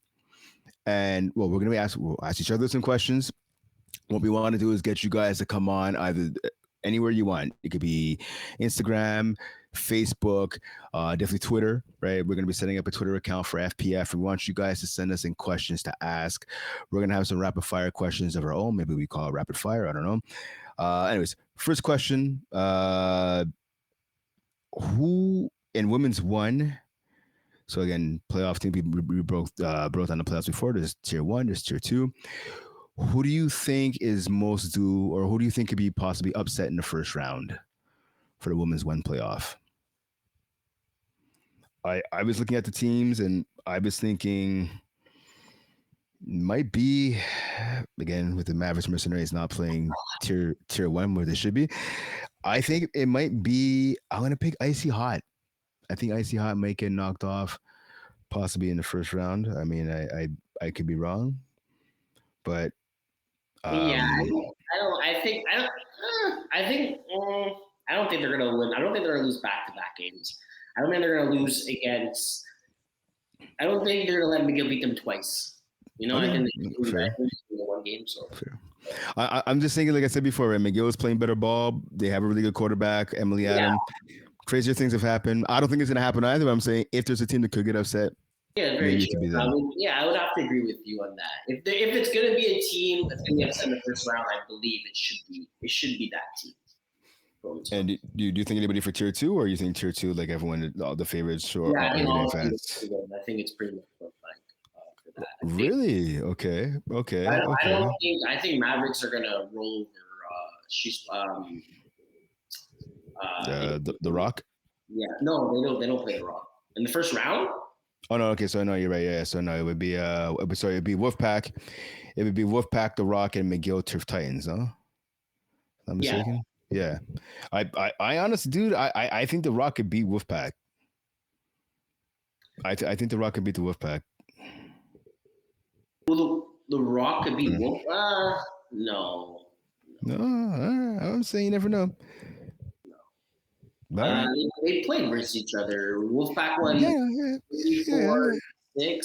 And well, we'll ask each other some questions. What we want to do is get you guys to come on either anywhere you want. It could be Instagram, Facebook, definitely Twitter, right? We're going to be setting up a Twitter account for FPF. We want you guys to send us in questions to ask. We're going to have some rapid fire questions of our own. Maybe we call it rapid fire. I don't know. Anyways, first question. Who in women's 1? So again, playoff team, we broke on the playoffs before. There's tier 1, there's tier 2. Who do you think is most due, or who do you think could be possibly upset in the first round for the women's 1 playoff? I was looking at the teams and I was thinking might be, again, with the Mavericks Mercenaries not playing tier 1 where they should be. I think it might be, I'm going to pick Icy Hot. I think Icy Hot might get knocked off possibly in the first round. I mean, I could be wrong, but I don't think they're gonna win. I don't think they're gonna lose back-to-back games. I don't think they're gonna lose against. I don't think they're gonna let McGill beat them twice. You know, okay. I think they lose one game. So fair. I'm just thinking, like I said before, right? McGill is playing better ball. They have a really good quarterback, Emily Adam. Crazier things have happened. I don't think it's gonna happen either. But I'm saying if there's a team that could get upset. Yeah, very true. I would have to agree with you on that. If it's going to be a team that's going to get upset in the first round, I believe it should be that team. And do you think anybody for tier 2, or you think tier 2 like everyone, all the favorites, or I think it's pretty much for that. Really? Okay. I think Mavericks are going to roll over. The Rock. Yeah, no, they don't play the Rock in the first round. Oh no, okay, so no, you're right. Yeah, so no, it would be it'd be Wolfpack. It would be Wolfpack, The Rock, and McGill Turf Titans, huh? I'm mistaken. Yeah. I honestly, dude, I think The Rock could beat Wolfpack. I think The Rock could beat the Wolfpack. Well, the Rock could beat Wolfpack? No. No, I'm saying you never know. They played versus each other. Wolfpack won 34-6,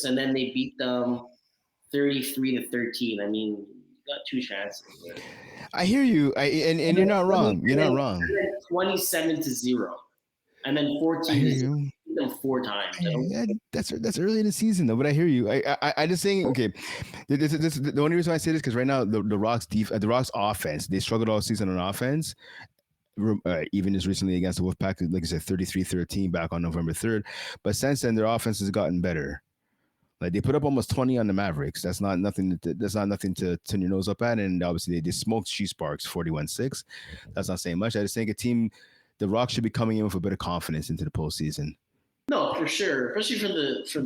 and then they beat them 33-13. I mean, you got 2 chances. I hear you, and you're not wrong. You're not wrong. 27-0, and then 14. Them 4 times. That's early in the season though, but I hear you. I just saying, okay. This the only reason I say this because right now the Rock's offense, they struggled all season on offense. Even as recently against the Wolfpack, like I said, 33-13 back on November 3rd. But since then, their offense has gotten better. Like they put up almost 20 on the Mavericks. That's not nothing to turn your nose up at. And obviously, they smoked She Sparks 41-6. That's not saying much. I just think the Rock should be coming in with a bit of confidence into the postseason. No, for sure, especially for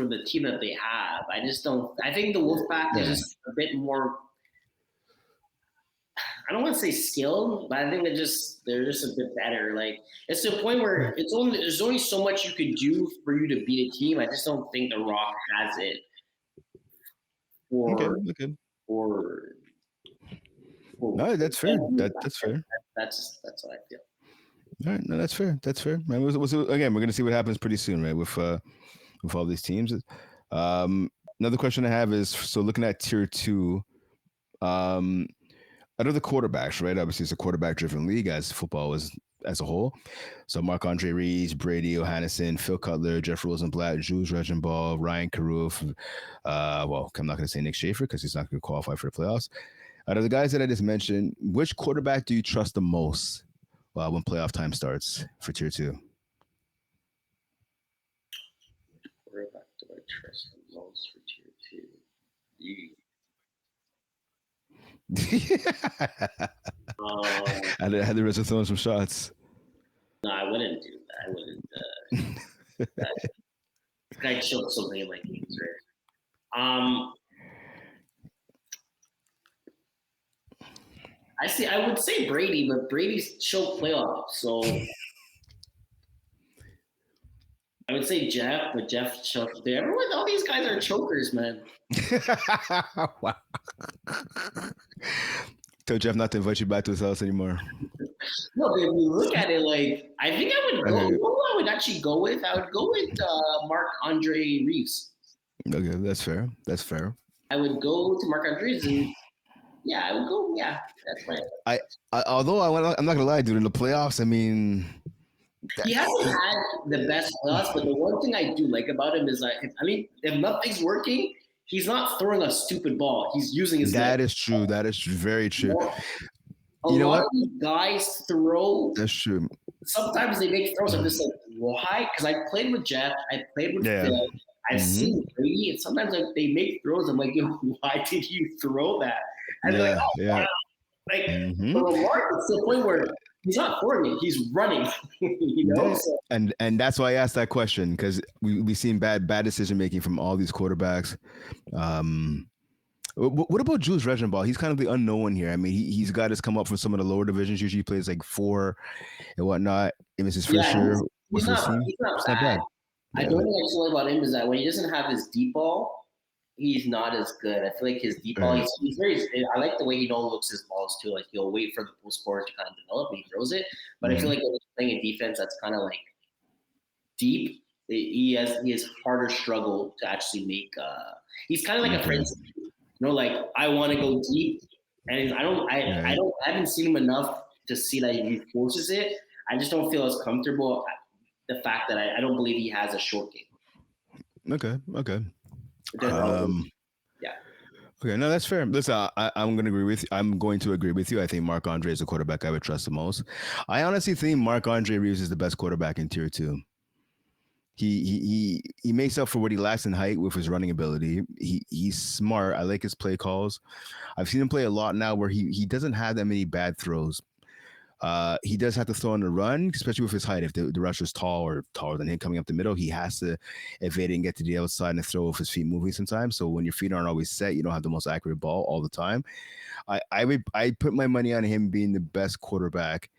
the team that they have. I just don't. I think the Wolfpack is just a bit more. I don't want to say skilled, but I think they're just a bit better. Like it's to a point where there's only so much you could do for you to beat a team. I just don't think the Rock has it. No, that's fair. That's fair. That's what I feel. All right, no, that's fair. That's fair. Again, we're gonna see what happens pretty soon, right? With all these teams. Another question I have is, so looking at tier 2, out of the quarterbacks, right? Obviously, it's a quarterback-driven league as football is as a whole. So Marc-Andre Rees, Brady O'Hannison, Phil Cutler, Jeff Rosenblatt, Jules Regenball, Ryan Caruth. Well, I'm not going to say Nick Schaefer because he's not going to qualify for the playoffs. Out of the guys that I just mentioned, which quarterback do you trust the most when playoff time starts for Tier 2? Quarterback do I trust the most for Tier 2? You. I had the rest of throwing some shots. No, I wouldn't do that. I wouldn't. That guy choked so many like games, right? I would say Brady, but Brady's choked playoffs, so I would say Jeff, but Jeff choked. Everyone, all these guys are chokers, man. Wow. Tell Jeff not to invite you back to his house anymore. No, but if you look at it, like I think I would go. You know who I would actually go with? I would go with Marc-Andre Rees. Okay, that's fair. That's fair. I would go to Marc-Andre Rees, and yeah, I would go. Yeah, that's right. Although I'm not gonna lie, dude. In the playoffs, I mean, he hasn't had the best playoffs, but the one thing I do like about him is that if nothing's working, he's not throwing a stupid ball. He's using his. That is true. That is very true. A lot of these guys throw. That's true. Sometimes they make throws. I'm just like, why? Because I played with Jeff. I played with Phil. I've seen Brady, and sometimes they make throws. I'm like, why did you throw that? And they're like, wow. Like, for Lamar, it's to the point where he's not throwing it; he's running. You know, so. And that's why I asked that question, because we've seen bad decision making from all these quarterbacks. What about Jules Regenball? He's kind of the unknown here. I mean, he's got us come up from some of the lower divisions. Usually, plays like 4 and whatnot. It was his first year. He's not bad. I don't think I saw about him is that when he doesn't have his deep ball, he's not as good. I feel like his deep ball, he's very. I like the way he looks his balls too. Like he'll wait for the post score to kind of develop, and he throws it. But I feel like when he's playing a defense that's kind of like deep, he has harder struggle to actually make. He's kind of like a Prince. You know, like I want to go deep, and I haven't seen him enough to see that he forces it. I just don't feel as comfortable. The fact that I don't believe he has a short game. Okay. Yeah. Okay, no, that's fair. Listen, I'm going to agree with you. I'm going to agree with you. I think Marc-Andre is the quarterback I would trust the most. I honestly think Marc-Andre Reeves is the best quarterback in Tier 2. He makes up for what he lacks in height with his running ability. He's smart. I like his play calls. I've seen him play a lot now where he doesn't have that many bad throws. He does have to throw on the run, especially with his height. If the rusher's tall or taller than him coming up the middle, he has to evade and get to the outside and throw with his feet moving sometimes. So when your feet aren't always set, you don't have the most accurate ball all the time. I put my money on him being the best quarterback.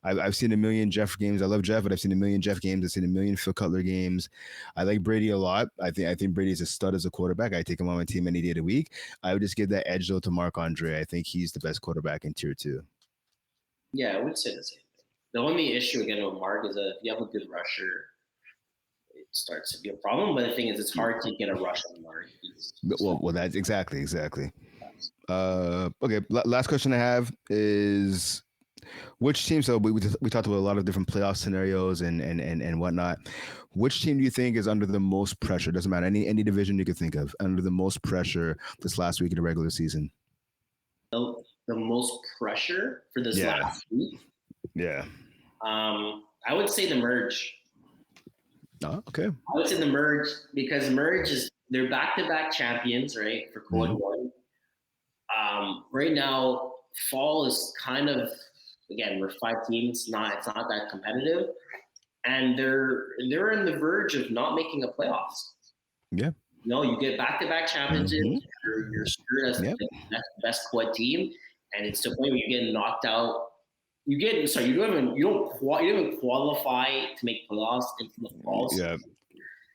I've seen a million Jeff games. I love Jeff, but I've seen a million Jeff games. I've seen a million Phil Cutler games. I like Brady a lot. I think Brady's a stud as a quarterback. I take him on my team any day of the week. I would just give that edge though to Marc-Andre. I think he's the best quarterback in Tier 2. Yeah, I would say the same thing. The only issue again with Mark is that if you have a good rusher, it starts to be a problem. But the thing is, it's hard to get a rush on Mark. Well, that's exactly. Okay, last question I have is which team? So we talked about a lot of different playoff scenarios and whatnot. Which team do you think is under the most pressure? Doesn't matter any division you could think of under the most pressure this last week of the regular season. The most pressure for this last week? Yeah. I would say the Merge. Oh, okay. I would say the Merge because Merge they're back-to-back champions, right, for Quad 1. Right now, fall is kind of, again, we're 5 teams. It's not that competitive. And they're in the verge of not making a playoffs. Yeah. No, you get back-to-back championships. You're screwed as the best quad team, and it's to the point where you're getting knocked out. You don't even qualify to make playoffs into the fall. Yeah.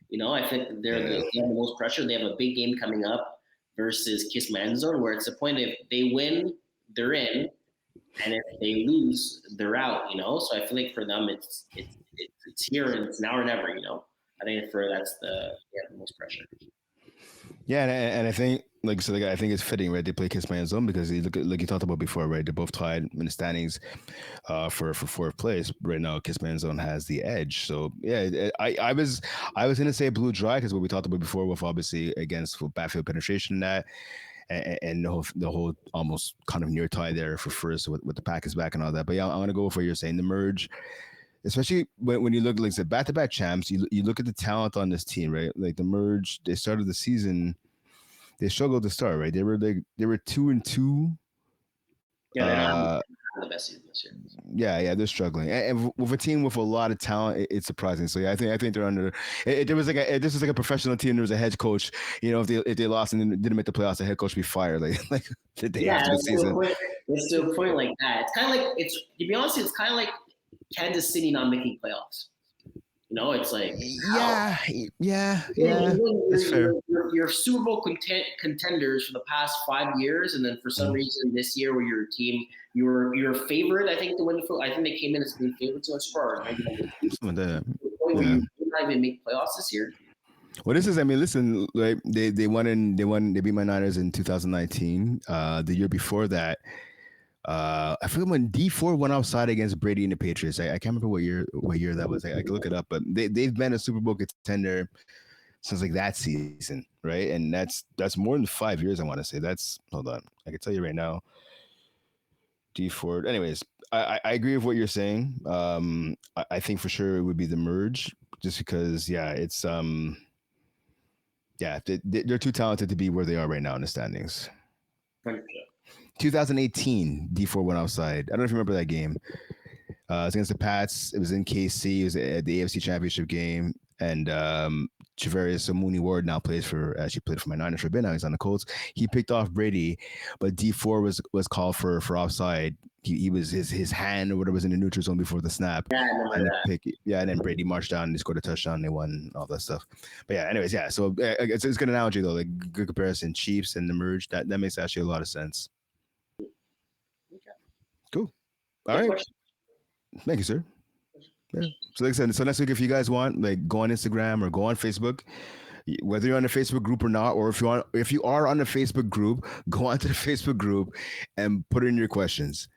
You know, I think they have the most pressure. They have a big game coming up versus Kiss Manzone, where it's the point if they win, they're in, and if they lose, they're out. You know, so I feel like for them, it's here and it's now or never. You know, I think that's the most pressure. Yeah, and I think like so, like I think it's fitting, right? They play Kiss My End Zone because you look at, like you talked about before, right? They're both tied in the standings, for fourth place right now. Kiss My End Zone has the edge. So yeah, I was gonna say Blue Dry because what we talked about before with obviously against for backfield penetration and that, and the whole almost kind of near tie there for first with the Packers back and all that. But yeah, I'm gonna go with what you're saying. The merge, especially when you look like the back-to-back champs, you look at the talent on this team, right? Like the merge, they started the season, they struggled to start, right? They were 2-2. Yeah, they're not the best season this year. Yeah, they're struggling, and with a team with a lot of talent, it's surprising. So yeah, I think they're under. There was this was like a professional team. There was a head coach. You know, if they lost and didn't make the playoffs, the head coach would be fired like the day Yeah, after the season. it's to a point like that. It's kind of like to be honest, it's kind of like Kansas City not making playoffs. You know, it's like Yeah, that's fair. you're Super Bowl contenders for the past 5 years, and then for some reason this year, where your team you're favored, I think to win the. I think they came in as being favored to us for Some of that. where you not even make playoffs this year. Well, this is. I mean, listen. Like they beat my Niners in 2019. The year before that, I forget when D4 went outside against Brady and the Patriots. I can't remember what year that was. I could look it up, but they've been a Super Bowl contender since like that season, right? And that's more than 5 years. I want to say that's. Hold on, I can tell you right now. D4. Anyways, I agree with what you're saying. I think for sure it would be the merge, just because it's yeah, they're too talented to be where they are right now in the standings. 100%. 2018, D4 went outside. I don't know if you remember that game. It was against the Pats. It was in KC. It was at the AFC Championship game. And Javarius Mooney Ward now played for my Niners for a bit. Now he's on the Colts. He picked off Brady, but D4 was called for offside. He was his hand or whatever was in the neutral zone before the snap. Yeah, I remember that. And then Brady marched down and they scored a touchdown. They won all that stuff. But yeah, anyways, yeah. So it's a good analogy though, like good comparison. Chiefs and the merge. That makes actually a lot of sense. Okay. Cool. All right. Question. Thank you, sir. Yeah. So like I said, so next week, if you guys want, like, go on Instagram or go on Facebook, whether you're on the Facebook group or not, or if you are on the Facebook group, go onto the Facebook group and put in your questions,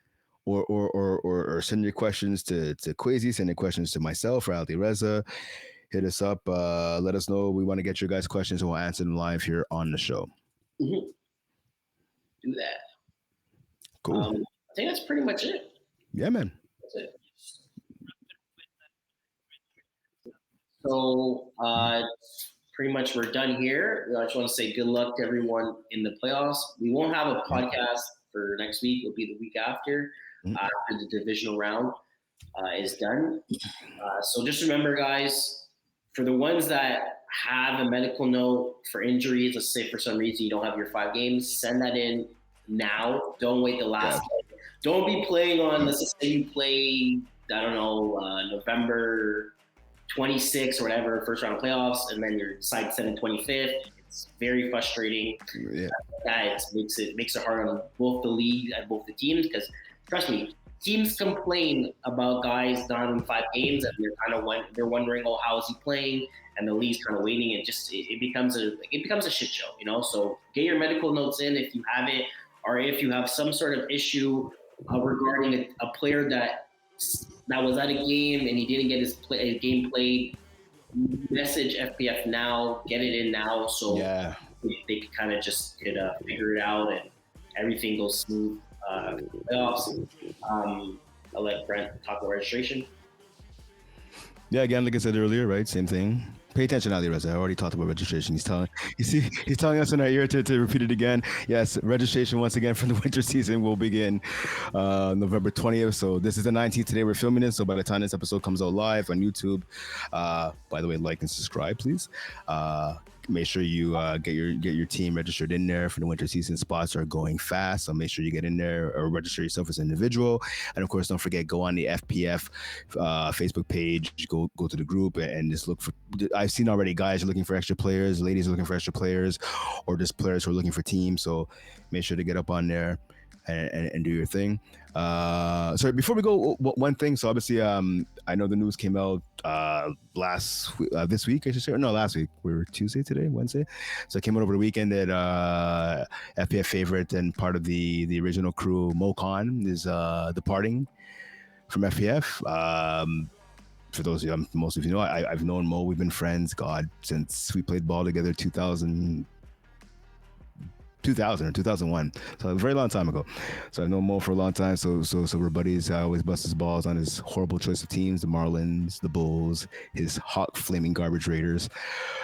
or send your questions to Quaysie, send your questions to myself or Ali Reza. Hit us up. Let us know. We want to get your guys' questions and we'll answer them live here on the show. Mm-hmm. Do that. Cool. I think that's pretty much it. Yeah, man. That's it. So pretty much we're done here. I just want to say good luck to everyone in the playoffs. We won't have a podcast for next week. It'll be the week after the divisional round is done. So just remember, guys, for the ones that have a medical note for injuries, let's say for some reason you don't have your 5 games, send that in now. Don't wait the last day. Don't be playing on, let's just say you play, I don't know, November 26 or whatever, first round of playoffs, and then you're side 7 25th. It's very frustrating. Yeah. That makes it hard on both the league and both the teams, because trust me, teams complain about guys not in 5 games, and they're wondering, oh, how is he playing? And the league's kind of waiting, and just it becomes a shit show, you know. So get your medical notes in if you have it, or if you have some sort of issue regarding a player that was at a game and he didn't get his game played. Message FPF now, get it in now, so they can kind of just figure it out and everything goes smooth. Playoffs. I'll let Brent talk about registration. Yeah, again, like I said earlier, right? Same thing. Pay attention, Ali Reza. I already talked about registration. He's telling us in our ear to repeat it again. Yes, registration once again for the winter season will begin November 20th. So this is the 19th today. We're filming it. So by the time this episode comes out live on YouTube, by the way, like and subscribe, please. Make sure you get your team registered in there for the winter season. Spots are going fast, so make sure you get in there or register yourself as an individual. And of course, don't forget, go on the FPF Facebook page, go to the group and just look for. I've seen already guys are looking for extra players, ladies are looking for extra players, or just players who are looking for teams. So make sure to get up on there. and do your thing. Sorry, before we go, one thing. So obviously, I know the news came out this week, I should say. Or no, last week. We're Tuesday today, Wednesday. So it came out over the weekend that FPF favorite and part of the original crew, Maule is departing from FPF. For those of you, most of you know, I've known Maule. We've been friends, since we played ball together 2000 or 2001, so a very long time ago. So I've known Maule for a long time. So we're buddies. I always bust his balls on his horrible choice of teams: the Marlins, the Bulls, his hot flaming garbage Raiders.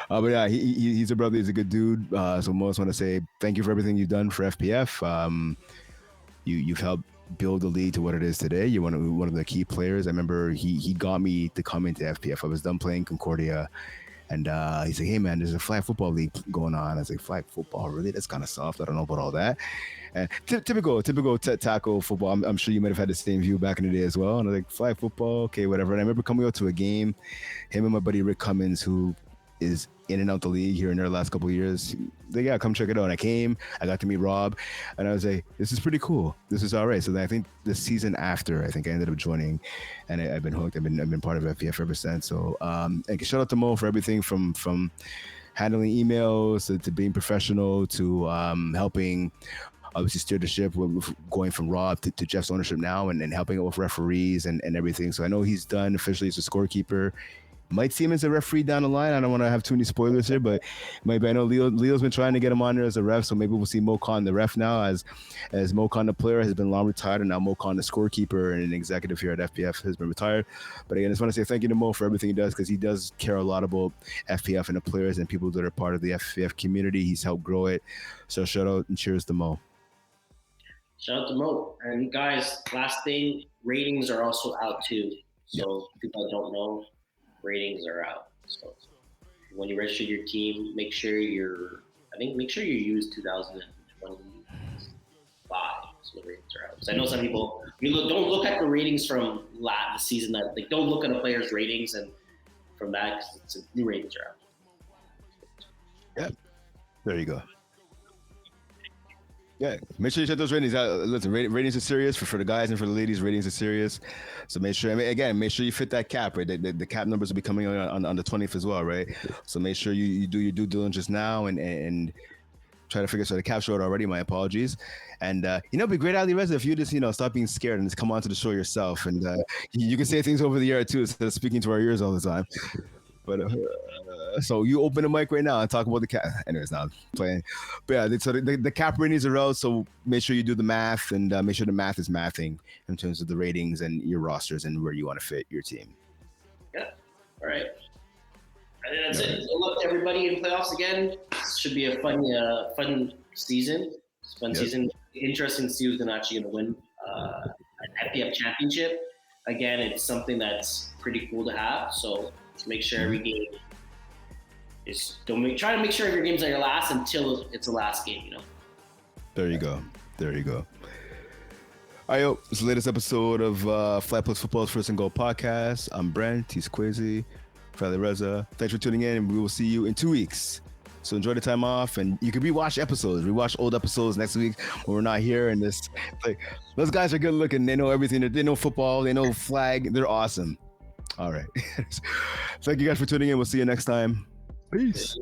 But yeah, he's a brother. He's a good dude. So most want to say thank you for everything you've done for FPF. You've helped build the league to what it is today. You're one of the key players. I remember he got me to come into FPF. I was done playing Concordia. And he's like, hey, man, there's a flag football league going on. I was like, flag football? Really? That's kind of soft. I don't know about all that. And typical tackle football. I'm sure you might have had the same view back in the day as well. And I was like, flag football? Okay, whatever. And I remember coming out to a game, him and my buddy Rick Cummins, who is in and out the league here and there the last couple of years. They come check it out. And I came, I got to meet Rob, and I was like, this is pretty cool. This is all right. So then I think the season after, I think I ended up joining, and I've been hooked. I've been part of FPF ever since. So and shout out to Maule for everything from handling emails to being professional to helping obviously steer the ship with going from Rob to Jeff's ownership now, and helping out with referees and everything. So I know he's done officially as a scorekeeper. Might see him as a referee down the line. I don't want to have too many spoilers here, but maybe I know Leo's been trying to get him on there as a ref, so maybe we'll see Maule the ref now, as Maule the player has been long retired, and now Maule the scorekeeper and an executive here at FPF has been retired. But again, I just want to say thank you to Maule for everything he does, because he does care a lot about FPF and the players and people that are part of the FPF community. He's helped grow it. So shout out and cheers to Maule. Shout out to Maule. And guys, last thing, ratings are also out too. So people that don't know, ratings are out. So when you register your team, make sure you use 2025. So the ratings are out. Because I know some people don't look at the ratings from the season that don't look at a player's ratings, and from that, because new ratings are out. Yeah, there you go. Yeah, make sure you check those ratings out. Listen, ratings are serious for the guys and for the ladies. Ratings are serious, so make sure. Make sure you fit that cap. Right, the cap numbers will be coming on the 20th as well, right? So make sure you do your due diligence now and try to figure out the cap short already. My apologies, and it'd be great, Ali Reza, if you just stop being scared and just come onto the show yourself, and you can say things over the air too, instead of speaking to our ears all the time. But so you open the mic right now and talk about the cap. Anyways, now I'm playing. But yeah, so the cap ratings are out. So make sure you do the math, and make sure the math is mathing in terms of the ratings and your rosters and where you want to fit your team. Yeah. All right. And then that's it. Good luck to everybody in playoffs again. This should be a fun season. Season. Interesting to see who's actually going to win an FPF championship. Again, it's something that's pretty cool to have. So make sure every game try to make sure every game's not your last until it's the last game. There you go. All right, it's the latest episode of FlagPlus Football's First and Goal podcast. I'm Brent. He's Quaysie. Ali Reza. Thanks for tuning in, and we will see you in 2 weeks. So enjoy the time off, and you can rewatch old episodes next week when we're not here. And those guys are good looking. They know everything. They know football. They know flag. They're awesome. All right. Thank you guys for tuning in. We'll see you next time. Peace.